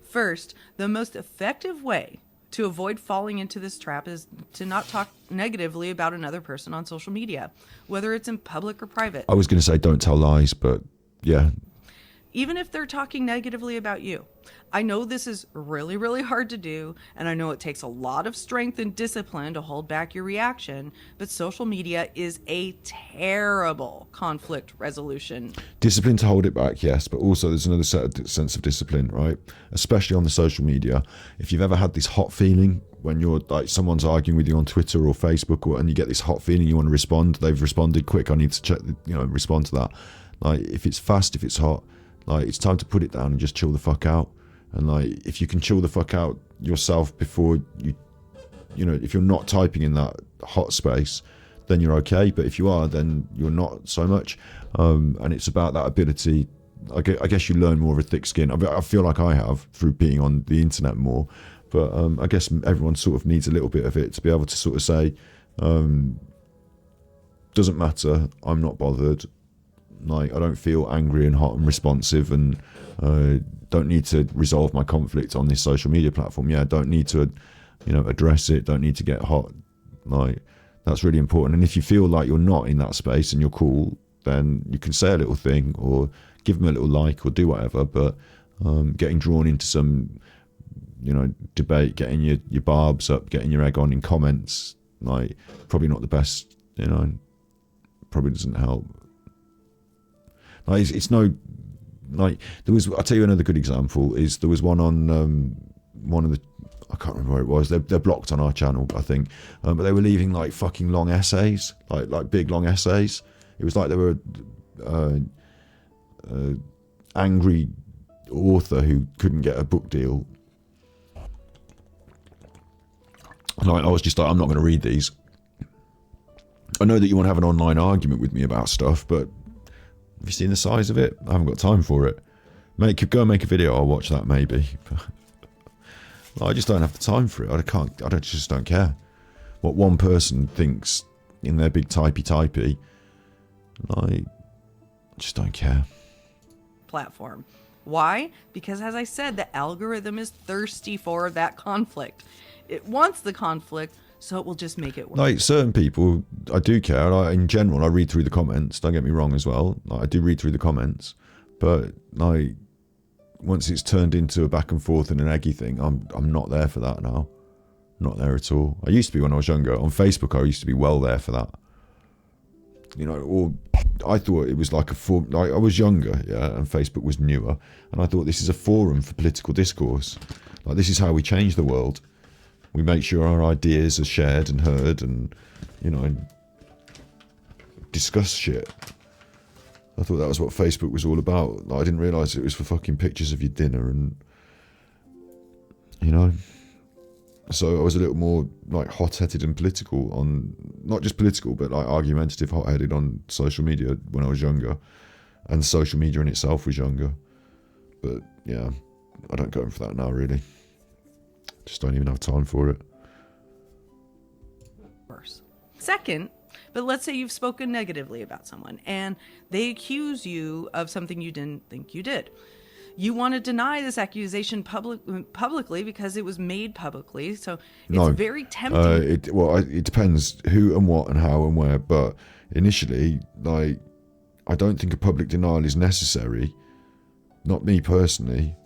First, the most effective way to avoid falling into this trap is to not talk negatively about another person on social media, whether it's in public or private. I was going to say don't tell lies, but yeah. Even if they're talking negatively about you. I know this is really, really hard to do, and I know it takes a lot of strength and discipline to hold back your reaction, but social media is a terrible conflict resolution. Discipline to hold it back, yes, but also there's another sense of discipline, right? Especially on the social media. If you've ever had this hot feeling when you're like, someone's arguing with you on Twitter or Facebook, and you get this hot feeling, you want to respond, they've responded quick, I need to check, respond to that. Like, if it's fast, if it's hot, like, it's time to put it down and just chill the fuck out. And like, if you can chill the fuck out yourself before if you're not typing in that hot space, then you're okay. But if you are, then you're not so much. And it's about that ability. I guess you learn more of a thick skin. I feel like I have through being on the internet more. But I guess everyone sort of needs a little bit of it to be able to sort of say, doesn't matter, I'm not bothered. Like, I don't feel angry and hot and responsive, and don't need to resolve my conflict on this social media platform. Yeah, don't need to, address it. Don't need to get hot. Like, that's really important. And if you feel like you're not in that space and you're cool, then you can say a little thing or give them a little like or do whatever. But getting drawn into some, debate, getting your barbs up, getting your egg on in comments, like, probably not the best. Probably doesn't help. Like, it's no, like, I'll tell you another good example is there was one on one of the, I can't remember where it was, they're blocked on our channel, I think, but they were leaving like fucking long essays, like big long essays. It was like they were angry author who couldn't get a book deal. Like, I was just like, I'm not going to read these. I know that you want to have an online argument with me about stuff, but have you seen the size of it? I haven't got time for it. Go and make a video, I'll watch that maybe. I just don't have the time for it. I just don't care. What one person thinks in their big typey, I just don't care. Platform. Why? Because, as I said, the algorithm is thirsty for that conflict. It wants the conflict, so it will just make it work. Like, certain people, I do care. In general, I read through the comments. Don't get me wrong as well. Like, I do read through the comments. But, like, once it's turned into a back and forth and an eggy thing, I'm not there for that now. Not there at all. I used to be when I was younger. On Facebook, I used to be well there for that. You know, or I thought it was like a form. Like I was younger, yeah, and Facebook was newer, and I thought this is a forum for political discourse. Like this is how we change the world. We make sure our ideas are shared and heard, and you know, discuss shit. I thought that was what Facebook was all about. Like, I didn't realise it was for fucking pictures of your dinner and, you know. So I was a little more like hot-headed and political on, not just political, but like argumentative, hot-headed on social media when I was younger. And social media in itself was younger. But yeah, I don't go in for that now, really. Just don't even have time for it. Second, but let's say you've spoken negatively about someone and they accuse you of something you didn't think you did. You want to deny this accusation publicly because it was made publicly. So it's very tempting. It depends who and what and how and where. But initially, like, I don't think a public denial is necessary. Not me personally.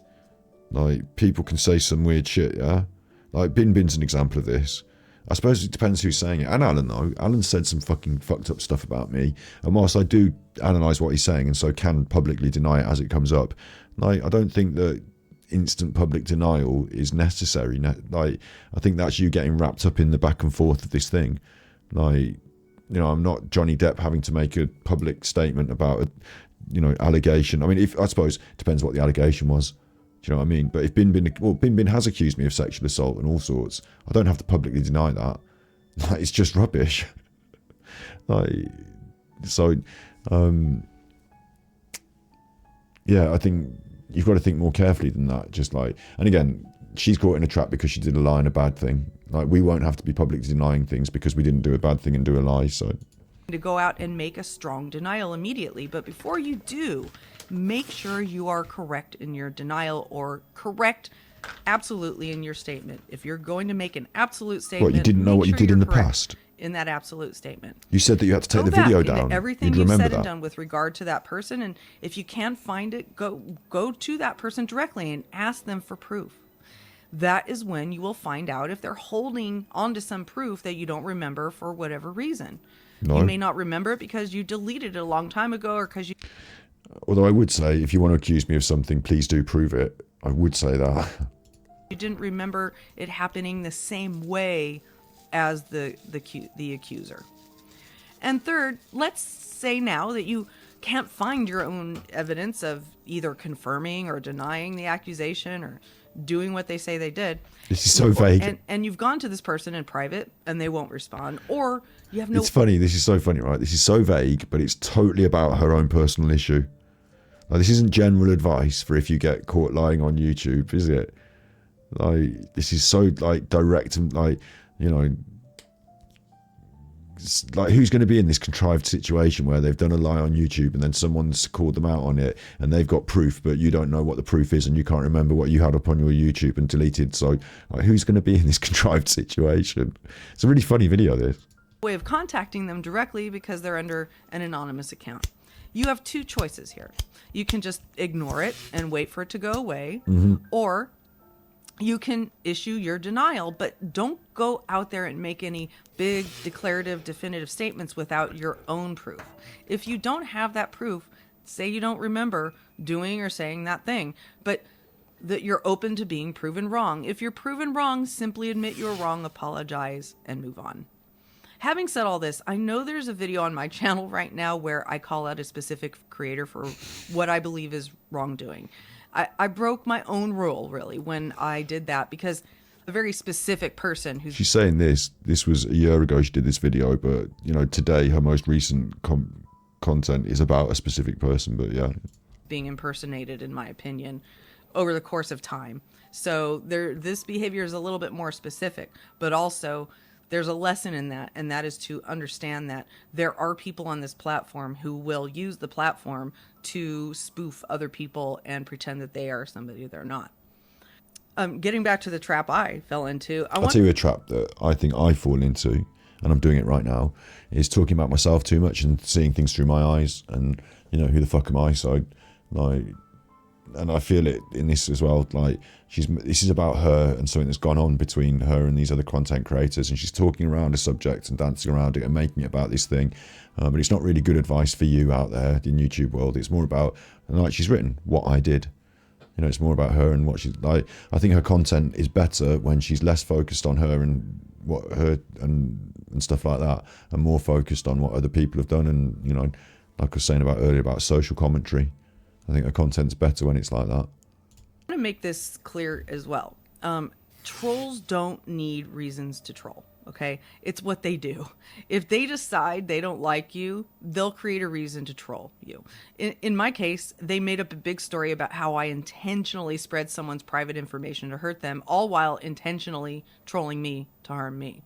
Like, people can say some weird shit, yeah? Like, Bin's an example of this. I suppose it depends who's saying it. And Alan, though. Alan said some fucking fucked up stuff about me. And whilst I do analyse what he's saying and so can publicly deny it as it comes up, like, I don't think that instant public denial is necessary. Like, I think that's you getting wrapped up in the back and forth of this thing. Like, you know, I'm not Johnny Depp having to make a public statement about a, you know, allegation. I mean, I suppose it depends what the allegation was. Do you know what I mean? But if Bin has accused me of sexual assault and all sorts, I don't have to publicly deny that. Like, it's just rubbish. Like, so, yeah, I think you've got to think more carefully than that. Just like, and again, she's caught in a trap because she did a lie and a bad thing. Like, we won't have to be publicly denying things because we didn't do a bad thing and do a lie. So, to go out and make a strong denial immediately. But before you do, make sure you are correct in your denial or correct absolutely in your statement. If you're going to make an absolute statement, what, you didn't know what you did in the past? In that absolute statement. You said that you had to take the video down. Everything you said and done with regard to that person, and if you can't find it, go to that person directly and ask them for proof. That is when you will find out if they're holding onto some proof that you don't remember for whatever reason. No. You may not remember it because you deleted it a long time ago, or because you... Although I would say, if you want to accuse me of something, please do prove it. I would say that. You didn't remember it happening the same way as the accuser. And third, let's say now that you can't find your own evidence of either confirming or denying the accusation or doing what they say they did. This is so vague. And you've gone to this person in private and they won't respond, or you have no... It's funny. This is so funny, right? This is so vague, but it's totally about her own personal issue. Like, this isn't general advice for if you get caught lying on YouTube, is it? Like, this is so, like, direct and, like, you know, like, who's going to be in this contrived situation where they've done a lie on YouTube and then someone's called them out on it and they've got proof, but you don't know what the proof is and you can't remember what you had up on your YouTube and deleted. So, like, who's going to be in this contrived situation? It's a really funny video, this. Way of contacting them directly because they're under an anonymous account. You have two choices here. You can just ignore it and wait for it to go away, or you can issue your denial, but don't go out there and make any big declarative definitive statements without your own proof. If you don't have that proof, say you don't remember doing or saying that thing, but that you're open to being proven wrong. If you're proven wrong, simply admit you're wrong, apologize, and move on. Having said all this, I know there's a video on my channel right now where I call out a specific creator for what I believe is wrongdoing. I broke my own rule, really, when I did that, because a very specific person who's... She's saying this was a year ago she did this video, but, you know, today her most recent content is about a specific person, but yeah. Being impersonated, in my opinion, over the course of time. So this behavior is a little bit more specific, but also... there's a lesson in that, and that is to understand that there are people on this platform who will use the platform to spoof other people and pretend that they are somebody they're not. Getting back to the trap I fell into. I'll tell you a trap that I think I fall into, and I'm doing it right now, is talking about myself too much and seeing things through my eyes, and, you know, who the fuck am I? So, like, and I feel it in this as well, like this is about her and something that's gone on between her and these other content creators, and she's talking around a subject and dancing around it and making it about this thing, but it's not really good advice for you out there in YouTube world. It's more about, like she's written, what I did. You know, it's more about her and what she's like. I think her content is better when she's less focused on her and what her and stuff like that, and more focused on what other people have done. And, you know, like I was saying about earlier about social commentary, I think her content's better when it's like that. I want to make this clear as well. Trolls don't need reasons to troll. Okay, it's what they do. If they decide they don't like you, they'll create a reason to troll you. In my case, they made up a big story about how I intentionally spread someone's private information to hurt them, all while intentionally trolling me to harm me.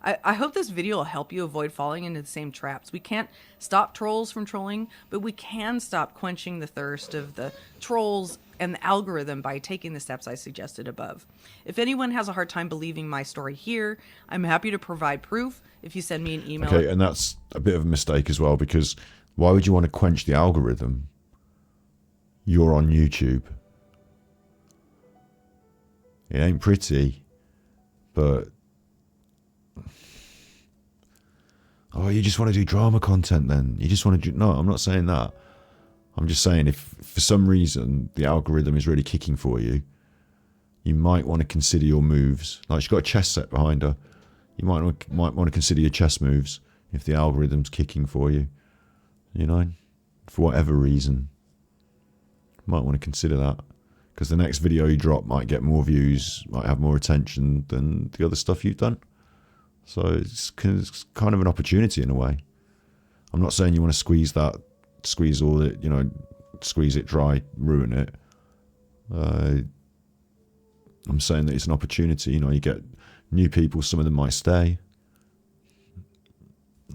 I hope this video will help you avoid falling into the same traps. We can't stop trolls from trolling, but we can stop quenching the thirst of the trolls and the algorithm by taking the steps I suggested above. If anyone has a hard time believing my story here, I'm happy to provide proof if you send me an email. Okay, and that's a bit of a mistake as well, because why would you want to quench the algorithm? You're on YouTube. It ain't pretty, but... Oh, you just want to do drama content then? You just want to do... No, I'm not saying that. I'm just saying if for some reason the algorithm is really kicking for you, you might want to consider your moves. Like she's got a chess set behind her. You might want to consider your chess moves if the algorithm's kicking for you. You know, for whatever reason. You might want to consider that. Because the next video you drop might get more views, might have more attention than the other stuff you've done. So it's kind of an opportunity in a way. I'm not saying you want to squeeze all it, you know, squeeze it dry, ruin it. I'm saying that it's an opportunity. You know, you get new people, some of them might stay.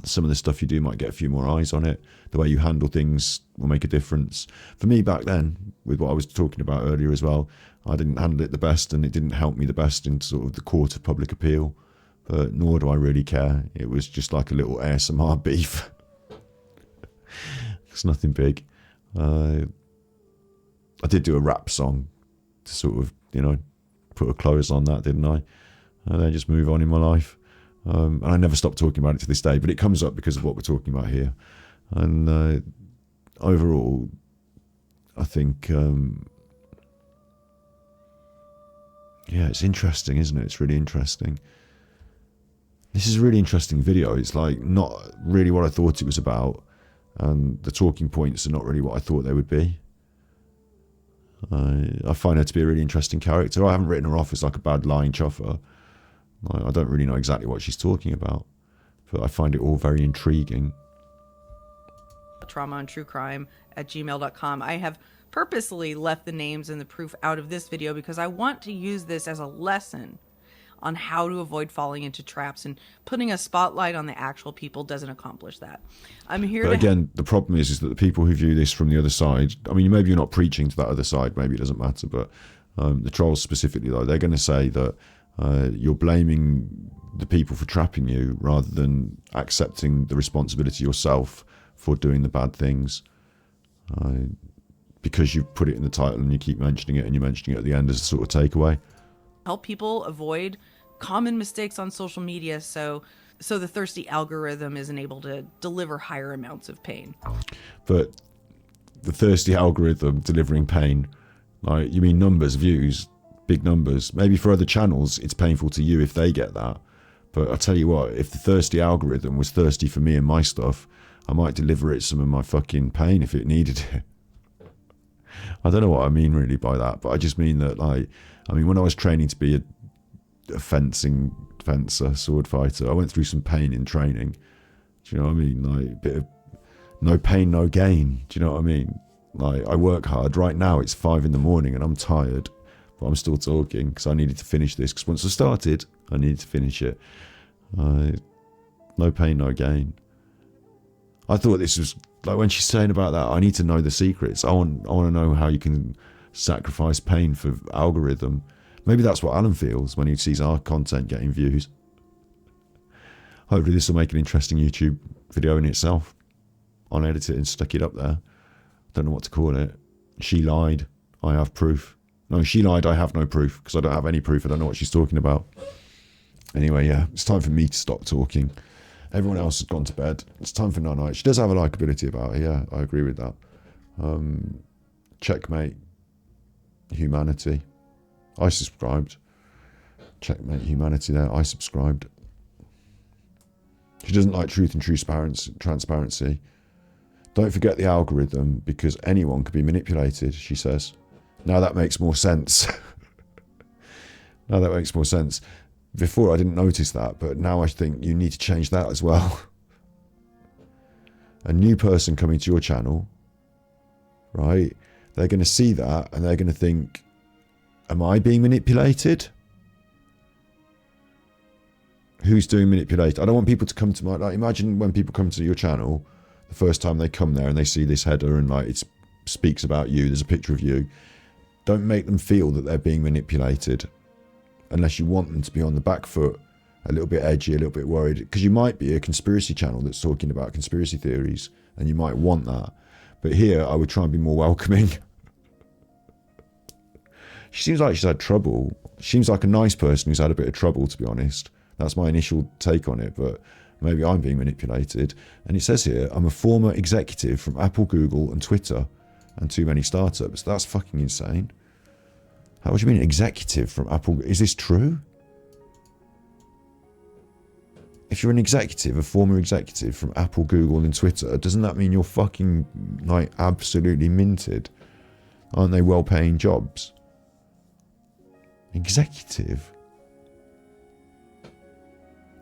Some of the stuff you do might get a few more eyes on it. The way you handle things will make a difference. For me back then, with what I was talking about earlier as well, I didn't handle it the best and it didn't help me the best in sort of the court of public appeal. But nor do I really care. It was just like a little ASMR beef. It's nothing big. I did do a rap song to sort of, you know, put a close on that, didn't I? And then just move on in my life. And I never stopped talking about it to this day, but it comes up because of what we're talking about here. And overall, I think, yeah, it's interesting, isn't it? It's really interesting. This is a really interesting video. It's like not really what I thought it was about. And the talking points are not really what I thought they would be. I find her to be a really interesting character. I haven't written her off as like a bad lying chuffer. I don't really know exactly what she's talking about, but I find it all very intriguing. Trauma and true crime at gmail.com. I have purposely left the names and the proof out of this video because I want to use this as a lesson on how to avoid falling into traps, and putting a spotlight on the actual people doesn't accomplish that. I'm here but again, the problem is that the people who view this from the other side, I mean, maybe you're not preaching to that other side, maybe it doesn't matter, but the trolls specifically though, they're going to say that you're blaming the people for trapping you rather than accepting the responsibility yourself for doing the bad things, because you've put it in the title and you keep mentioning it, and you're mentioning it at the end as a sort of takeaway. Help people avoid common mistakes on social media so the thirsty algorithm isn't able to deliver higher amounts of pain. But the thirsty algorithm delivering pain, like, you mean numbers, views, big numbers. Maybe for other channels it's painful to you if they get that, but I tell you what, if the thirsty algorithm was thirsty for me and my stuff, I might deliver it some of my fucking pain if it needed it. I don't know what I mean really by that, but I just mean that, like, I mean, when I was training to be a fencer, sword fighter, I went through some pain in training. Do you know what I mean? Like, a bit of no pain, no gain. Do you know what I mean? Like, I work hard. Right now it's 5 in the morning and I'm tired, but I'm still talking because I needed to finish this, because once I started, I needed to finish it. No pain, no gain. I thought this was, like, when she's saying about that, I need to know the secrets. I want to know how you can sacrifice pain for algorithm. Maybe that's what Alan feels when he sees our content getting views. Hopefully this will make an interesting YouTube video in itself. I'll edit it and stick it up there. Don't know what to call it. She lied. I have proof. No, she lied. I have no proof because I don't have any proof. I don't know what she's talking about. Anyway, yeah, it's time for me to stop talking. Everyone else has gone to bed. It's time for Nana. She does have a likability about her. Yeah, I agree with that. Checkmate Humanity. I subscribed. Checkmate Humanity there. I subscribed. She doesn't like truth and transparency. Don't forget the algorithm because anyone could be manipulated, she says. Now that makes more sense. Now that makes more sense. Before I didn't notice that, but now I think you need to change that as well. A new person coming to your channel, right? They're going to see that and they're going to think, am I being manipulated? Who's doing manipulation? I don't want people to come to my, like, imagine when people come to your channel, the first time they come there and they see this header and like it speaks about you, there's a picture of you. Don't make them feel that they're being manipulated unless you want them to be on the back foot, a little bit edgy, a little bit worried, because you might be a conspiracy channel that's talking about conspiracy theories and you might want that. But here I would try and be more welcoming. She seems like she's had trouble. She seems like a nice person who's had a bit of trouble, to be honest. That's my initial take on it, but maybe I'm being manipulated. And it says here, I'm a former executive from Apple, Google and Twitter and too many startups. That's fucking insane. How would you mean executive from Apple? Is this true? If you're an executive, a former executive from Apple, Google and Twitter, doesn't that mean you're fucking like absolutely minted? Aren't they well-paying jobs? Executive?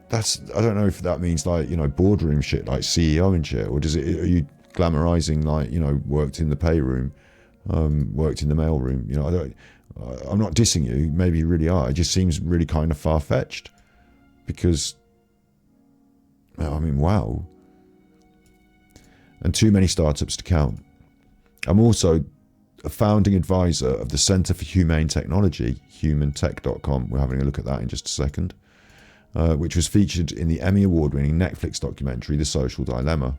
That's, I don't know if that means like, you know, boardroom shit, like CEO and shit, or does it, are you glamorizing like, you know, worked in the pay room, worked in the mail room, you know, I'm not dissing you, maybe you really are, it just seems really kind of far-fetched, because, I mean, wow. And too many startups to count. I'm also a founding advisor of the Center for Humane Technology, humantech.com, we're having a look at that in just a second, which was featured in the Emmy Award-winning Netflix documentary, The Social Dilemma.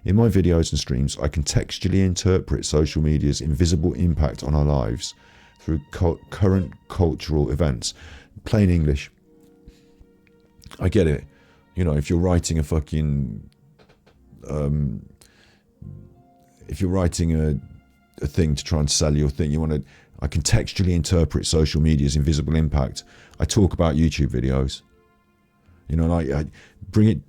In my videos and streams, I contextually interpret social media's invisible impact on our lives through current cultural events. Plain English. I get it. You know, if you're writing a fucking... if you're writing a thing to try and sell your thing, you want to... I contextually interpret social media's invisible impact. I talk about YouTube videos. You know, like,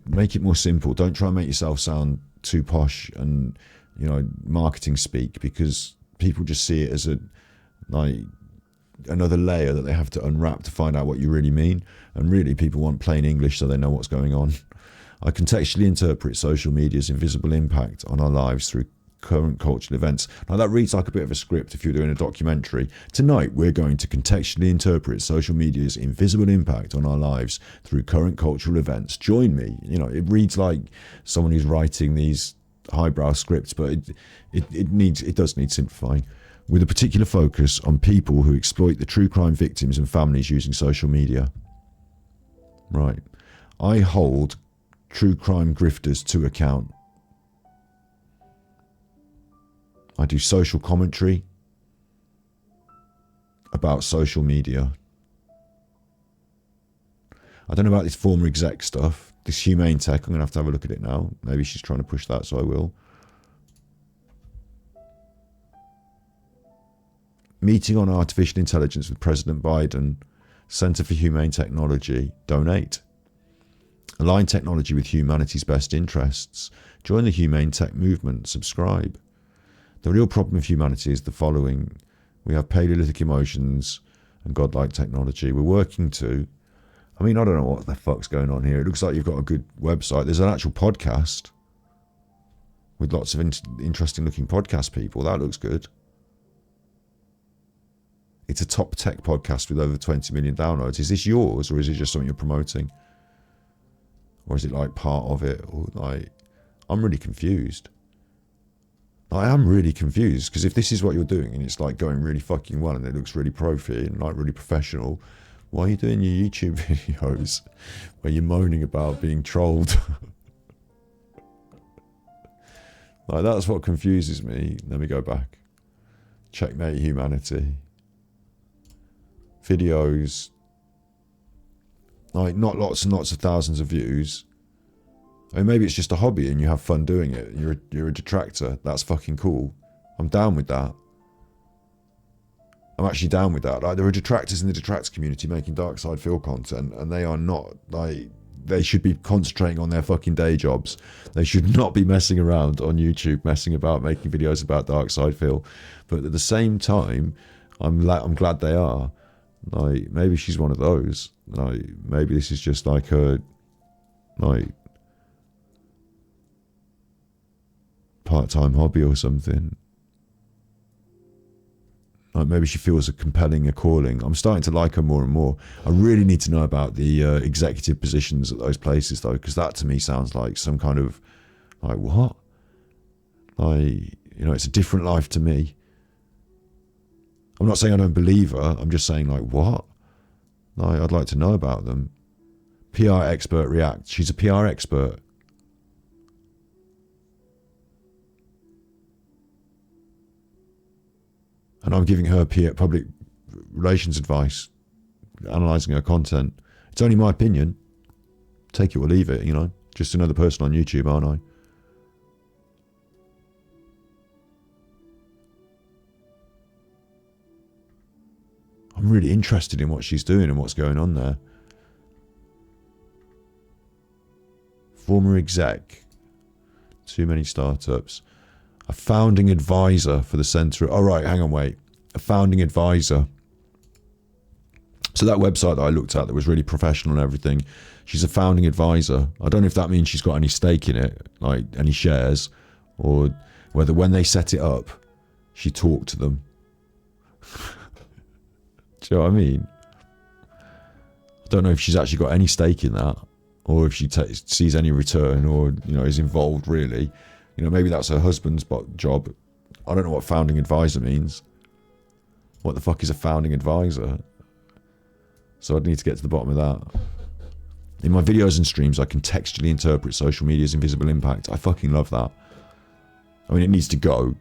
make it more simple. Don't try and make yourself sound too posh and, you know, marketing speak, because people just see it as a, like, another layer that they have to unwrap to find out what you really mean. And really, people want plain English so they know what's going on. I contextually interpret social media's invisible impact on our lives through current cultural events. Now that reads like a bit of a script if you're doing a documentary. Tonight we're going to contextually interpret social media's invisible impact on our lives through current cultural events. Join me. You know, it reads like someone who's writing these highbrow scripts, but it does need simplifying, with a particular focus on people who exploit the true crime victims and families using social media. Right. I hold true crime grifters to account. I do social commentary about social media. I don't know about this former exec stuff. This humane tech, I'm going to have a look at it now. Maybe she's trying to push that, so I will. Meeting on artificial intelligence with President Biden. Center for Humane Technology. Donate. Align technology with humanity's best interests. Join the humane tech movement. Subscribe. The real problem of humanity is the following. We have Paleolithic emotions and godlike technology. We're working to... I mean, I don't know what the fuck's going on here. It looks like you've got a good website. There's an actual podcast with lots of interesting looking podcast people. That looks good. It's a top tech podcast with over 20 million downloads. Is this yours, or is it just something you're promoting? Or is it like part of it? Or like, I'm really confused. I am really confused, because if this is what you're doing and it's like going really fucking well and it looks really profi and like really professional, why are you doing your YouTube videos where you're moaning about being trolled? Like, that's what confuses me. Let me go back. Checkmate Humanity. Videos, like not lots and lots of thousands of views. I mean, maybe it's just a hobby and you have fun doing it. You're a detractor. That's fucking cool. I'm down with that. I'm actually down with that. Like, there are detractors in the detractor community making dark side feel content, and they are not, like, they should be concentrating on their fucking day jobs. They should not be messing around on YouTube, messing about, making videos about dark side feel. But at the same time, I'm glad they are. Like, maybe she's one of those. Like, maybe this is just like her, like, part-time hobby or something. Like, maybe she feels a calling. I'm starting to like her more and more. I really need to know about the executive positions at those places, though, because that to me sounds like some kind of, like, what? Like, you know, it's a different life to me. I'm not saying I don't believe her. I'm just saying, like, what? Like, I'd like to know about them. PR expert react. She's a PR expert. And I'm giving her public relations advice, analysing her content. It's only my opinion. Take it or leave it, you know. Just another person on YouTube, aren't I? I'm really interested in what she's doing and what's going on there. Former exec. Too many startups. A founding advisor for the centre. Oh, right, hang on, wait. A founding advisor. So that website that I looked at that was really professional and everything, she's a founding advisor. I don't know if that means she's got any stake in it, like any shares, or whether when they set it up, she talked to them. Do you know what I mean? I don't know if she's actually got any stake in that, or if she sees any return, or, you know, is involved really. You know, maybe that's her husband's job. I don't know what founding advisor means. What the fuck is a founding advisor? So I'd need to get to the bottom of that. In my videos and streams, I contextually interpret social media's invisible impact. I fucking love that. I mean, it needs to go.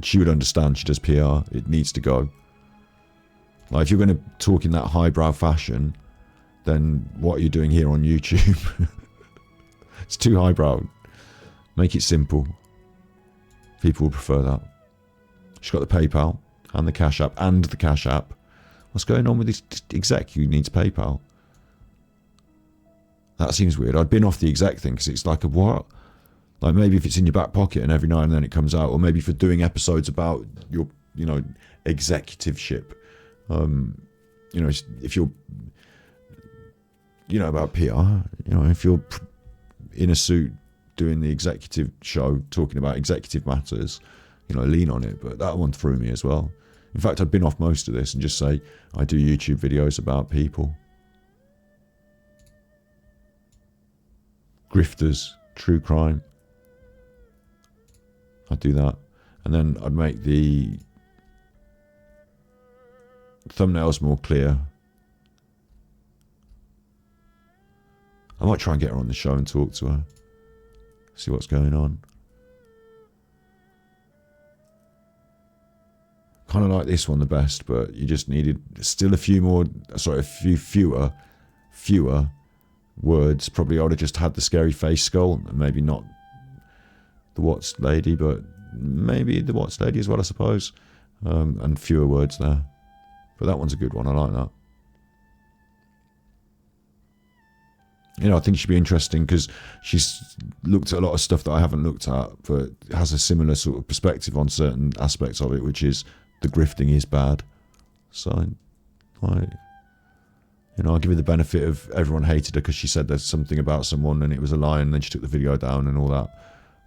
She would understand. She does PR. It needs to go. Like, if you're going to talk in that highbrow fashion, then what are you doing here on YouTube? It's too highbrow. Make it simple. People will prefer that. She's got the PayPal and the Cash App and the Cash App. What's going on with this exec who needs PayPal? That seems weird. I'd been off the exec thing because it's like a what? Like, maybe if it's in your back pocket and every now and then it comes out, or maybe for doing episodes about your, you know, executiveship. You know, if you're, you know, about PR, you know, if you're in a suit doing the executive show, talking about executive matters, you know, lean on it. But that one threw me as well. In fact, I'd been off most of this and just say, I do YouTube videos about people. Grifters, true crime. I'd do that. And then I'd make the thumbnails more clear. I might try and get her on the show and talk to her. See what's going on. Kind of like this one the best, but you just needed still a few fewer words. Probably I would have just had the scary face skull, and maybe not the Watts lady, but maybe the Watts lady as well, I suppose. And fewer words there. But that one's a good one. I like that. You know, I think she'd be interesting because she's looked at a lot of stuff that I haven't looked at, but has a similar sort of perspective on certain aspects of it, which is the grifting is bad. So, like, you know, I'll give her the benefit of everyone hated her because she said there's something about someone and it was a lie, and then she took the video down and all that.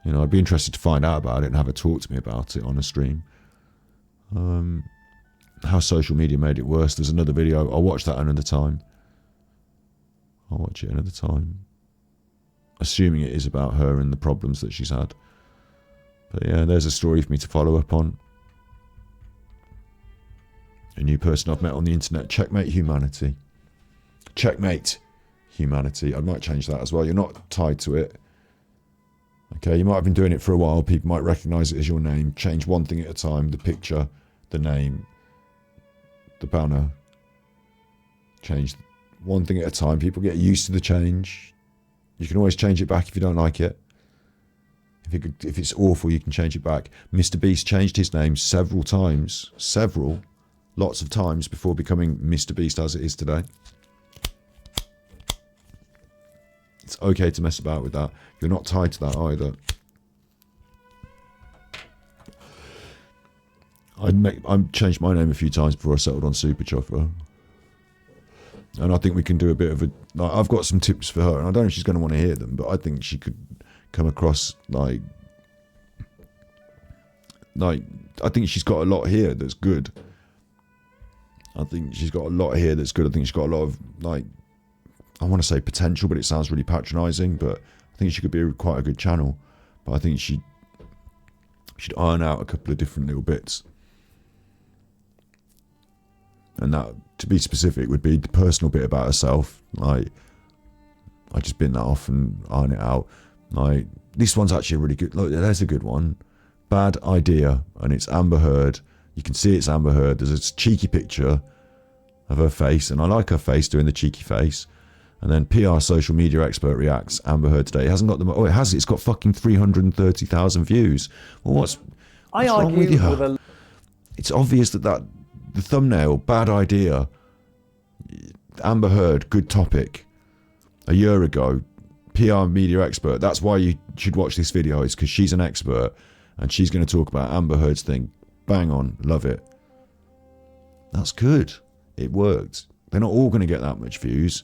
You know, I'd be interested to find out about it and have her talk to me about it on a stream. How social media made it worse. There's another video. I'll watch that another time. I'll watch it another time. Assuming it is about her and the problems that she's had. But yeah, there's a story for me to follow up on. A new person I've met on the internet. Checkmate Humanity. Checkmate Humanity. I might change that as well. You're not tied to it. Okay, you might have been doing it for a while. People might recognise it as your name. Change one thing at a time. The picture, the name, the banner, change one thing at a time. People get used to the change. You can always change it back if you don't like it. If it's awful, you can change it back. Mr. Beast changed his name several times, lots of times before becoming Mr. Beast as it is today. It's okay to mess about with that. You're not tied to that either. I've changed my name a few times before I settled on Super Chopper. And I think we can do a bit of a... Like, I've got some tips for her, and I don't know if she's going to want to hear them, but I think she could come across like I think she's got a lot here that's good. I think she's got a lot here that's good. I think she's got a lot of, like, I want to say potential, but it sounds really patronising, but I think she could be quite a good channel. But I think she should iron out a couple of different little bits. And that, to be specific, would be the personal bit about herself. Like, I just bin that off and iron it out. Like, this one's actually really good. Look, there's a good one. Bad Idea, and it's Amber Heard. You can see it's Amber Heard. There's a cheeky picture of her face, and I like her face doing the cheeky face. And then PR social media expert reacts, Amber Heard today. It hasn't got the... Oh, it has. It's got fucking 330,000 views. Well, what's wrong with you? It's obvious that the thumbnail, Bad Idea, Amber Heard, good topic. A year ago, PR media expert. That's why you should watch this video, is because she's an expert and she's going to talk about Amber Heard's thing. Bang on. Love it. That's good. It worked. They're not all going to get that much views,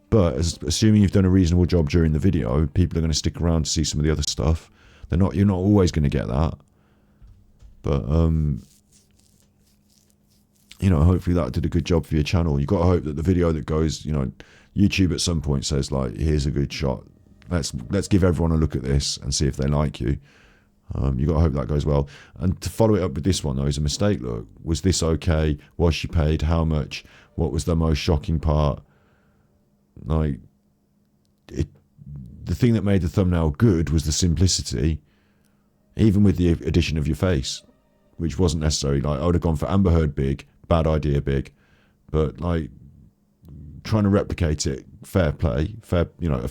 but assuming you've done a reasonable job during the video, people are going to stick around to see some of the other stuff. You're not always going to get that. But, you know, hopefully that did a good job for your channel. You've got to hope that the video that goes, you know, YouTube at some point says, like, here's a good shot. Let's give everyone a look at this and see if they like you. You've got to hope that goes well. And to follow it up with this one, though, is a mistake. Look, was this okay? Was she paid? How much? What was the most shocking part? Like, the thing that made the thumbnail good was the simplicity, even with the addition of your face, which wasn't necessary. Like, I would have gone for Amber Heard big, Bad Idea big, but, like, trying to replicate it, fair play, you know, a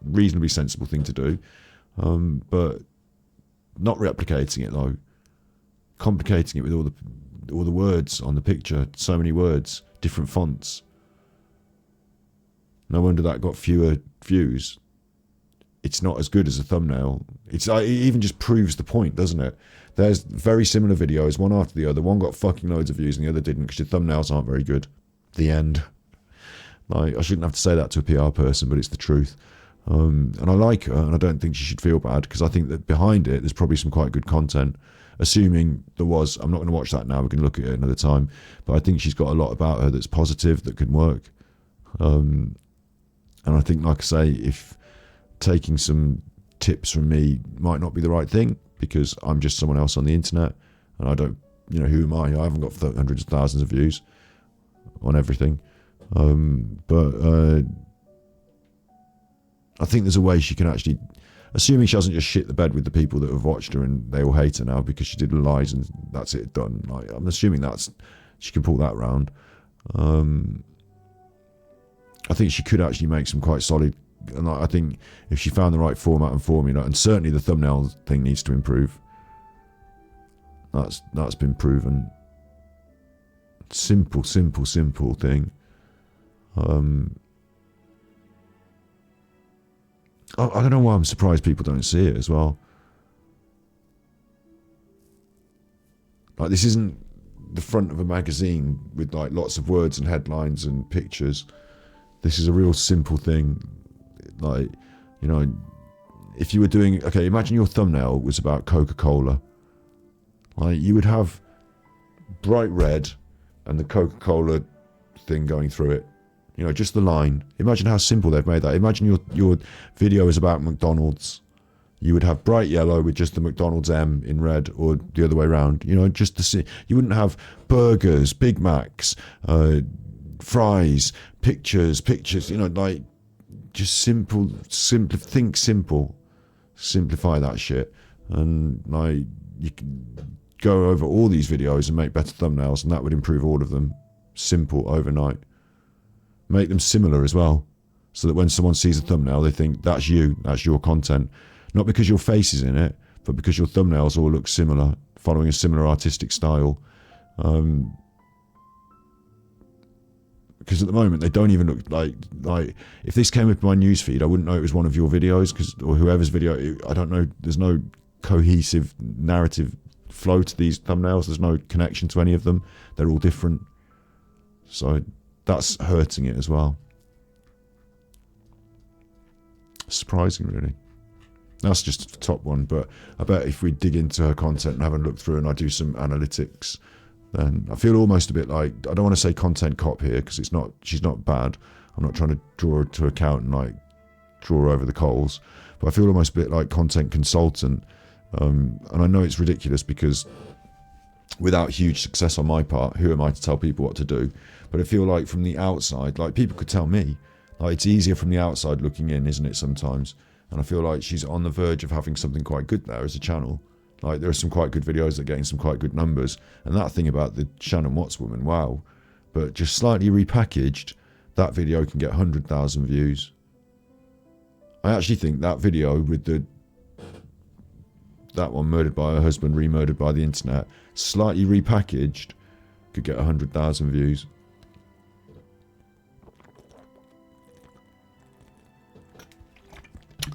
reasonably sensible thing to do, but not replicating it though, complicating it with all the words on the picture, so many words, different fonts. No wonder that got fewer views. It's not as good as a thumbnail. It even just proves the point, doesn't it? There's very similar videos, one after the other. One got fucking loads of views and the other didn't because your thumbnails aren't very good. The end. Like, I shouldn't have to say that to a PR person, but it's the truth. And I like her, and I don't think she should feel bad, because I think that behind it, there's probably some quite good content. Assuming there was, I'm not going to watch that now, we can look at it another time. But I think she's got a lot about her that's positive, that can work. And I think, like I say, if taking some tips from me might not be the right thing, because I'm just someone else on the internet, and I don't, you know, who am I? I haven't got hundreds of thousands of views on everything. But I think there's a way she can actually, assuming she hasn't just shit the bed with the people that have watched her and they all hate her now because she did lies and that's it, done. Like, I'm assuming she can pull that round. I think she could actually make some quite solid, and I think if she found the right format and formula, and certainly the thumbnail thing needs to improve. That's been proven. Simple thing. I don't know why I'm surprised people don't see it as well. Like, this isn't the front of a magazine with, like, lots of words and headlines and pictures. This is a real simple thing. Like, you know, if you were doing, okay, imagine your thumbnail was about Coca-Cola. Like, you would have bright red and the Coca-Cola thing going through it. You know, just the line. Imagine how simple they've made that. Imagine your video is about McDonald's. You would have bright yellow with just the McDonald's M in red, or the other way around. You know, just you wouldn't have burgers, Big Macs, fries, pictures. You know, like, just simple. Think simple. Simplify that shit, and like, you can go over all these videos and make better thumbnails, and that would improve all of them. Simple, overnight. Make them similar as well, so that when someone sees a thumbnail, they think that's you, that's your content. Not because your face is in it, but because your thumbnails all look similar, following a similar artistic style. Because at the moment they don't even look like if this came up in my newsfeed, I wouldn't know it was one of your videos, or whoever's video. I don't know. There's no cohesive narrative flow to these thumbnails. There's no connection to any of them. They're all different. So that's hurting it as well. Surprising, really. That's just the top one, but I bet if we dig into her content and have a look through and I do some analytics, then I feel almost a bit like, I don't want to say content cop here, because she's not bad. I'm not trying to draw her to account and like draw her over the coals, but I feel almost a bit like content consultant. And I know it's ridiculous, because without huge success on my part, who am I to tell people what to do? But I feel like from the outside, like people could tell me, like it's easier from the outside looking in, isn't it, sometimes? And I feel like she's on the verge of having something quite good there as a channel. Like there are some quite good videos that are getting some quite good numbers. And that thing about the Shannon Watts woman, wow. But just slightly repackaged, that video can get 100,000 views. I actually think that video with that one murdered by her husband, remurdered by the internet, slightly repackaged, could get 100,000 views.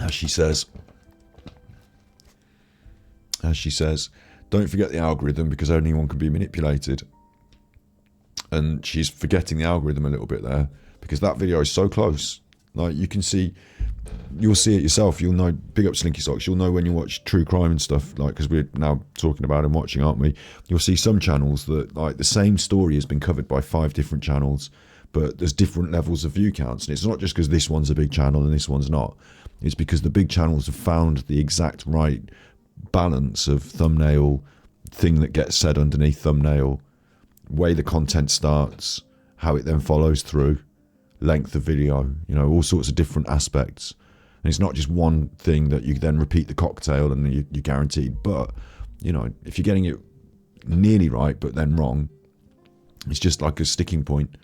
As she says, don't forget the algorithm, because anyone can be manipulated. And she's forgetting the algorithm a little bit there, because that video is so close. Like you can see, you'll see it yourself. You'll know, big up Slinky Socks, you'll know when you watch true crime and stuff, like, because we're now talking about and watching, aren't we? You'll see some channels that, like, the same story has been covered by 5 different channels, but there's different levels of view counts. And it's not just because this one's a big channel and this one's not. It's because the big channels have found the exact right balance of thumbnail, thing that gets said underneath thumbnail, way the content starts, how it then follows through, length of video, you know, all sorts of different aspects. And it's not just one thing that you then repeat the cocktail and you're guaranteed. But, you know, if you're getting it nearly right but then wrong, it's just like a sticking point.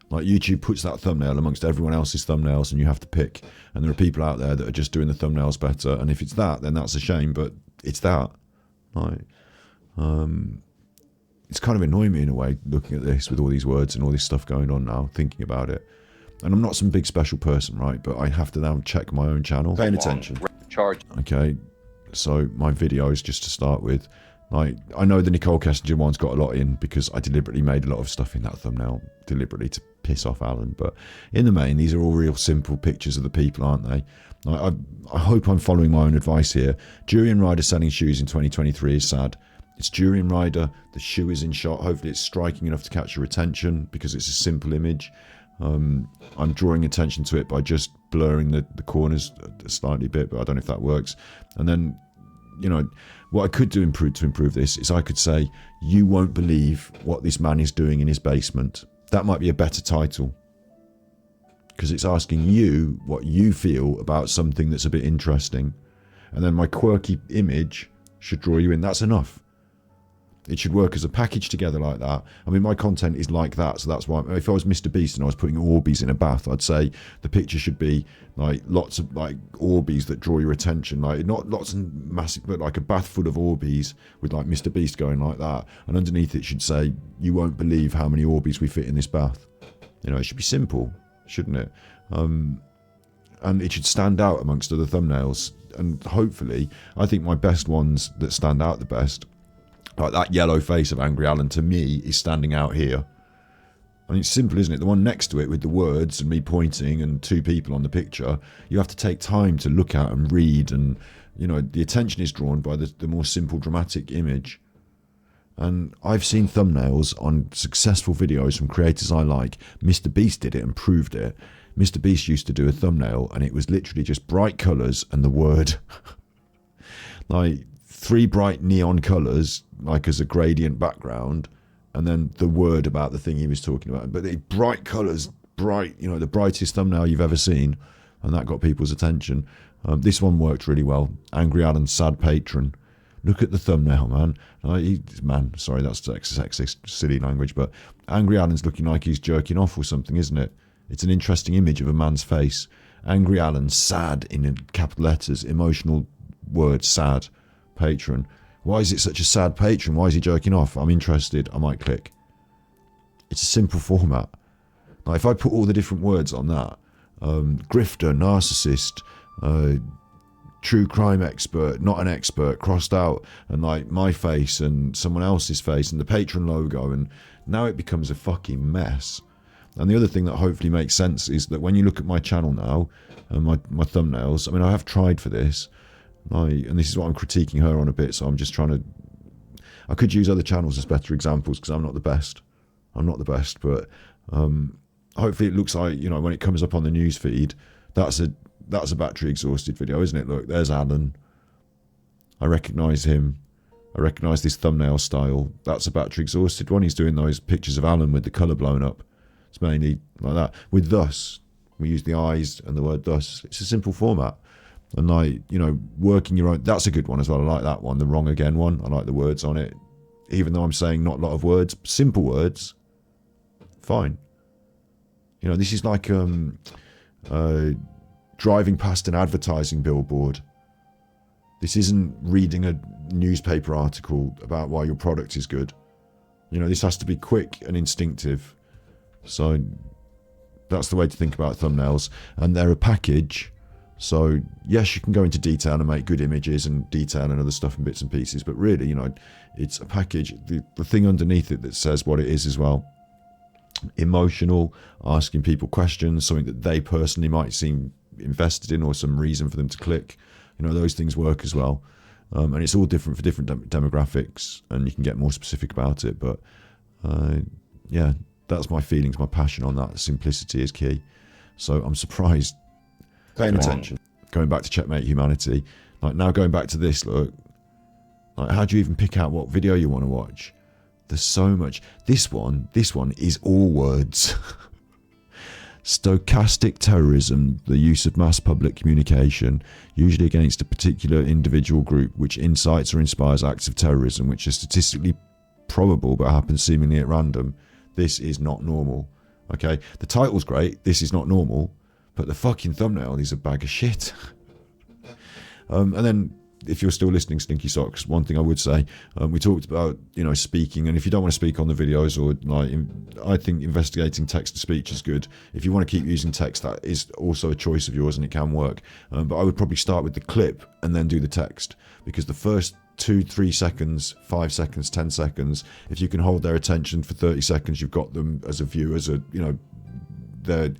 Like YouTube puts that thumbnail amongst everyone else's thumbnails and you have to pick. And there are people out there that are just doing the thumbnails better. And if it's that, then that's a shame, but it's that. Like, it's kind of annoying me in a way, looking at this with all these words and all this stuff going on now, thinking about it. And I'm not some big special person, right? But I have to now check my own channel. Paying attention. Okay, so my videos, just to start with, like, I know the Nicole Kessinger one's got a lot in because I deliberately made a lot of stuff in that thumbnail, deliberately to piss off Alan. But in the main, these are all real simple pictures of the people, aren't they? I hope I'm following my own advice here. Jurian Ryder selling shoes in 2023 is sad. It's Jurian Ryder, the shoe is in shot. Hopefully it's striking enough to catch your attention because it's a simple image. I'm drawing attention to it by just blurring the corners a slightly bit, but I don't know if that works. And then, you know, what I could do to improve this is I could say, you won't believe what this man is doing in his basement. That might be a better title, because it's asking you what you feel about something that's a bit interesting. And then my quirky image should draw you in. That's enough. It should work as a package together like that. I mean, my content is like that, so that's why if I was Mr. Beast and I was putting Orbeez in a bath, I'd say the picture should be like lots of like Orbeez that draw your attention, like not lots and massive, but like a bath full of Orbeez with like Mr. Beast going like that, and underneath it should say, you won't believe how many Orbeez we fit in this bath. You know, it should be simple, shouldn't it? And it should stand out amongst other thumbnails. And hopefully, I think my best ones that stand out the best, like that yellow face of Angry Alan, to me is standing out here. I mean, it's simple, isn't it? The one next to it with the words and me pointing and 2 people on the picture, you have to take time to look at and read, and, you know, the attention is drawn by the more simple dramatic image. And I've seen thumbnails on successful videos from creators I like. Mr. Beast did it and proved it. Mr. Beast used to do a thumbnail and it was literally just bright colours and the word. Like 3 bright neon colours, like as a gradient background, and then the word about the thing he was talking about. But the bright colours, bright, you know, the brightest thumbnail you've ever seen, and that got people's attention. This one worked really well. Angry Alan's Sad Patron. Look at the thumbnail, man. Man, sorry, that's sexist, silly language, but Angry Alan's looking like he's jerking off or something, isn't it? It's an interesting image of a man's face. Angry Alan, sad in capital letters, emotional word, sad, patron. Why is it such a sad patron? Why is he jerking off? I'm interested. I might click. It's a simple format. Like if I put all the different words on that, grifter, narcissist, true crime expert, not an expert, crossed out, and like my face and someone else's face and the patron logo, and now it becomes a fucking mess. And the other thing that hopefully makes sense is that when you look at my channel now, and my thumbnails, I mean, I have tried for this, and this is what I'm critiquing her on a bit, so I'm just trying to, I could use other channels as better examples because I'm not the best. I'm not the best, but hopefully it looks like, you know, when it comes up on the news feed, that's a battery exhausted video, isn't it? Look, there's Alan. I recognise him. I recognise this thumbnail style. That's a battery exhausted one. He's doing those pictures of Alan with the colour blown up. It's mainly like that. With thus, we use the eyes and the word thus. It's a simple format. And like, you know, working your own, that's a good one as well. I like that one, the wrong again one. I like the words on it. Even though I'm saying not a lot of words, simple words, fine. You know, this is like driving past an advertising billboard. This isn't reading a newspaper article about why your product is good. You know, this has to be quick and instinctive. So that's the way to think about thumbnails. And they're a package. So yes, you can go into detail and make good images and detail and other stuff and bits and pieces. But really, you know, it's a package. The thing underneath it that says what it is as well. Emotional, asking people questions, something that they personally might seem invested in or some reason for them to click. You know, those things work as well. And it's all different for different demographics, and you can get more specific about it. But yeah, that's my feelings, my passion on that. Simplicity is key. So I'm surprised. Paying attention. Going back to Checkmate Humanity. Like now going back to this, look. Like how do you even pick out what video you want to watch? There's so much. This one is all words. Stochastic terrorism, the use of mass public communication, usually against a particular individual group, which incites or inspires acts of terrorism, which are statistically probable but happen seemingly at random. This is not normal. Okay, the title's great, this is not normal, but the fucking thumbnail is a bag of shit. And then, if you're still listening, Stinky Socks, one thing I would say, we talked about, you know, speaking, and if you don't want to speak on the videos, or like, I think investigating text to speech is good. If you want to keep using text, that is also a choice of yours, and it can work. But I would probably start with the clip and then do the text, because the first 2, 3 seconds, 5 seconds, 10 seconds, if you can hold their attention for 30 seconds, you've got them as a viewer, as a, you know, they're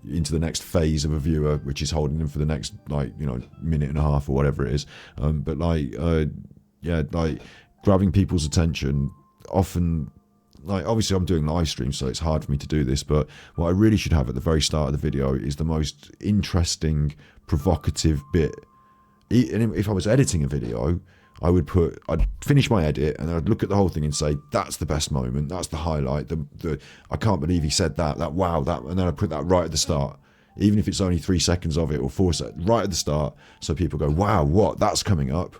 into the next phase of a viewer, which is holding them for the next, like, you know, minute and a half or whatever it is. But like, yeah, like grabbing people's attention often, like, obviously I'm doing live streams, so it's hard for me to do this, but what I really should have at the very start of the video is the most interesting, provocative bit. And if I was editing a video, I'd finish my edit and I'd look at the whole thing and say, that's the best moment, that's the highlight, I can't believe he said that, wow, that, and then I put that right at the start, even if it's only 3 seconds of it or 4 seconds, right at the start, so people go, wow, what, that's coming up,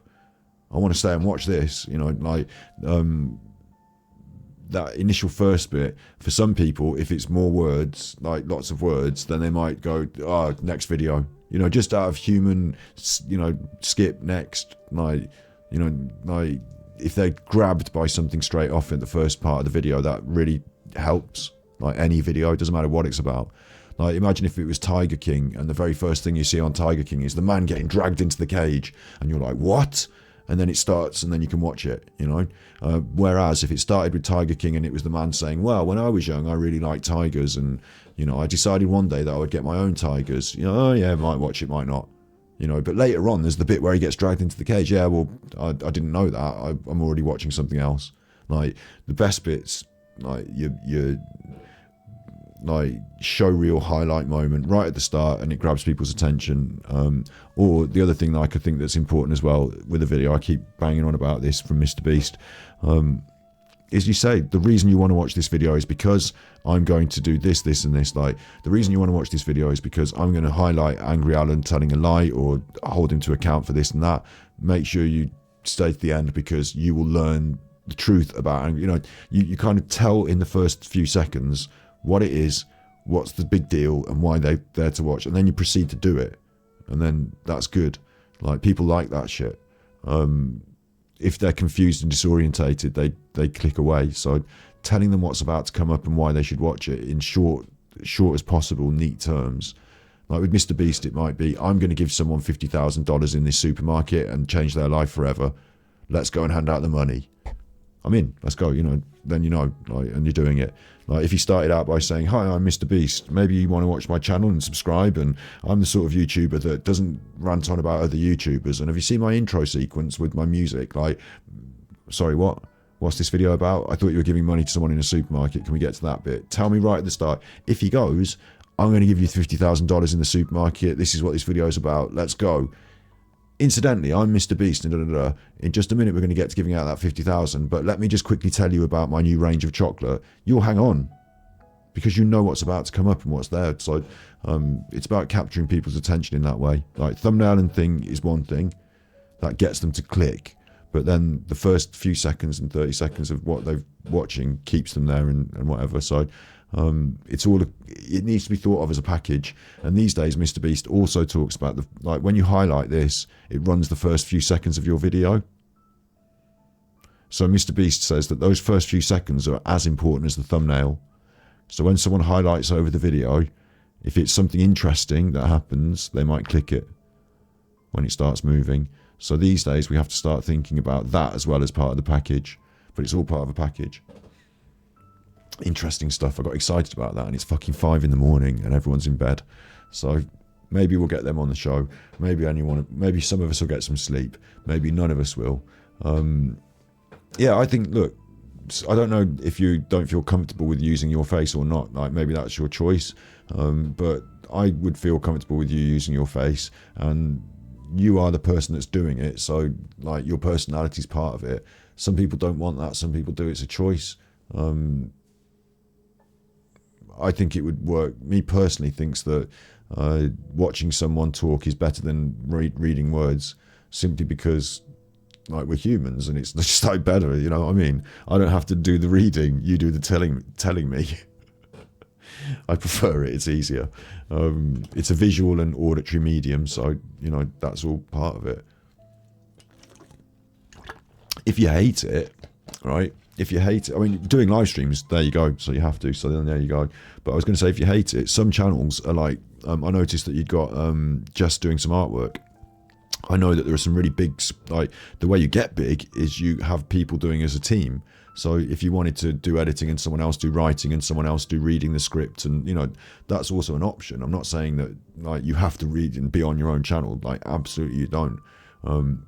I want to stay and watch this, you know, like, that initial first bit, for some people, if it's more words, like lots of words, then they might go, next video, you know, just out of human, you know, skip, next, like, you know, like if they're grabbed by something straight off in the first part of the video, that really helps. Like any video, it doesn't matter what it's about. Like imagine if it was Tiger King and the very first thing you see on Tiger King is the man getting dragged into the cage and you're like, what? And then it starts and then you can watch it, you know. Whereas if it started with Tiger King and it was the man saying, well, when I was young, I really liked tigers, and, you know, I decided one day that I would get my own tigers. You know, oh yeah, might watch it, might not. You know, but later on, there's the bit where he gets dragged into the cage. Yeah, well, I didn't know that. I'm already watching something else. Like, the best bits, like, you like, show reel highlight moment right at the start and it grabs people's attention. Or the other thing that I could think that's important as well with a video, I keep banging on about this from Mr. Beast, is you say, the reason you want to watch this video is because I'm going to do this, this, and this. Like, the reason you want to watch this video is because I'm going to highlight Angry Alan telling a lie or hold him to account for this and that. Make sure you stay to the end, because you will learn the truth about, and you kind of tell in the first few seconds what it is, what's the big deal, and why they're there to watch, and then you proceed to do it, and then that's good. Like, people like that shit. If they're confused and disorientated, they click away. So telling them what's about to come up and why they should watch it in short as possible, neat terms. Like with Mr. Beast, it might be, I'm going to give someone $50,000 in this supermarket and change their life forever. Let's go and hand out the money. I'm in. Let's go. Then like, and you're doing it. Like if he started out by saying, "Hi, I'm Mr. Beast. Maybe you want to watch my channel and subscribe, and I'm the sort of YouTuber that doesn't rant on about other YouTubers. And have you seen my intro sequence with my music? Like, sorry, what? What's this video about? I thought you were giving money to someone in a supermarket. Can we get to that bit? Tell me right at the start." If he goes, "I'm going to give you $50,000 in the supermarket. This is what this video is about. Let's go. Incidentally, I'm Mr. Beast, and in just a minute we're going to get to giving out that 50,000, but let me just quickly tell you about my new range of chocolate," you'll hang on, because you know what's about to come up and what's there. So it's about capturing people's attention in that way. Like, thumbnail and thing is one thing that gets them to click, but then the first few seconds and 30 seconds of what they're watching keeps them there, and whatever. So it needs to be thought of as a package. And these days Mr. Beast also talks about like when you highlight this, it runs the first few seconds of your video. So Mr. Beast says that those first few seconds are as important as the thumbnail. So when someone highlights over the video, if it's something interesting that happens, they might click it when it starts moving. So these days we have to start thinking about that as well as part of the package, but it's all part of a package. Interesting stuff. I got excited about that, and it's fucking 5 in the morning and everyone's in bed. So maybe we'll get them on the show. Maybe some of us will get some sleep. Maybe none of us will. Yeah, I think, look, I don't know if you don't feel comfortable with using your face or not. Like, maybe that's your choice. But I would feel comfortable with you using your face, and you are the person that's doing it. So, like, your personality is part of it. Some people don't want that. Some people do. It's a choice. I think it would work. Me personally thinks that watching someone talk is better than reading words, simply because, like, we're humans and it's just like better, you know what I mean? I don't have to do the reading, you do the telling me. I prefer it, it's easier. It's a visual and auditory medium, so, that's all part of it. If you hate it, right? If you hate it, I mean, doing live streams, there you go, so you have to, so then there you go. But I was going to say, if you hate it, some channels are like, I noticed that you'd got Just doing some artwork. I know that there are some really big, like, the way you get big is you have people doing as a team. So if you wanted to do editing and someone else do writing and someone else do reading the script, and, that's also an option. I'm not saying that, like, you have to read and be on your own channel, like, absolutely you don't.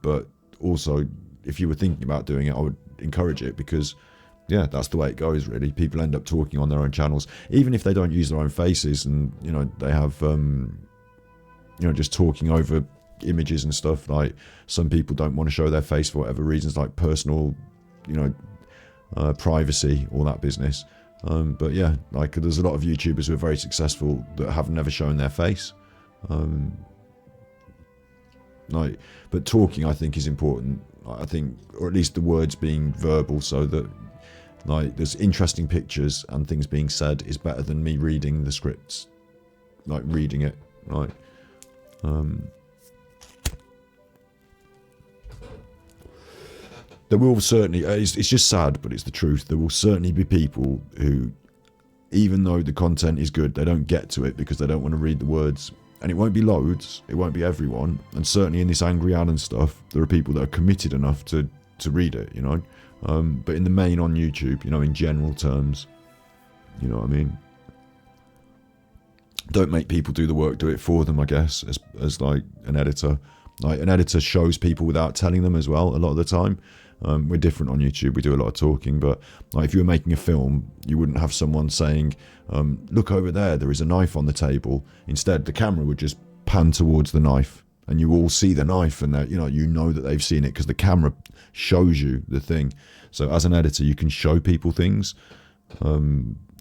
But also, if you were thinking about doing it, I would encourage it, because yeah, that's the way it goes, really. People end up talking on their own channels, even if they don't use their own faces, and they have just talking over images and stuff. Like, some people don't want to show their face for whatever reasons, like personal privacy, all that business. But yeah, like, there's a lot of YouTubers who are very successful that have never shown their face. But talking, I think, is important. I think, or at least the words being verbal, so that, like, there's interesting pictures and things being said is better than me reading the scripts, like reading it, right? There will certainly, it's just sad, but it's the truth. There will certainly be people who, even though the content is good, they don't get to it because they don't want to read the words. And it won't be loads, it won't be everyone. And certainly in this Angry Alan stuff, there are people that are committed enough to read it, But in the main on YouTube, in general terms, you know what I mean? Don't make people do the work, do it for them, I guess, as like an editor. Like, an editor shows people without telling them as well, a lot of the time. We're different on YouTube, we do a lot of talking, but like, if you were making a film, you wouldn't have someone saying, look over there is a knife on the table. Instead, the camera would just pan towards the knife, and you all see the knife, and that you know that they've seen it because the camera shows you the thing. So as an editor, you can show people things.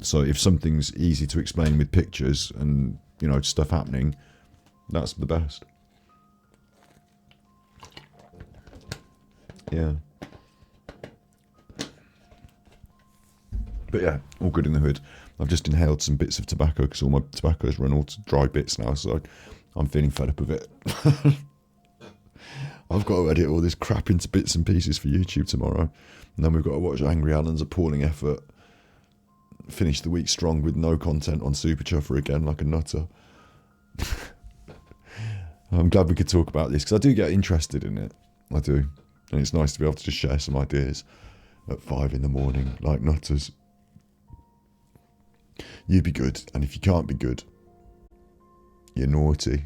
So if something's easy to explain with pictures and stuff happening, that's the best. Yeah. But yeah, all good in the hood. I've just inhaled some bits of tobacco because all my tobacco's run all to dry bits now, so I'm feeling fed up of it. I've got to edit all this crap into bits and pieces for YouTube tomorrow. And then we've got to watch Angry Alan's appalling effort finish the week strong with no content on Super Chuffer again, like a nutter. I'm glad we could talk about this because I do get interested in it. I do. And it's nice to be able to just share some ideas at 5 in the morning, like nutters. You be good, and if you can't be good, you're naughty.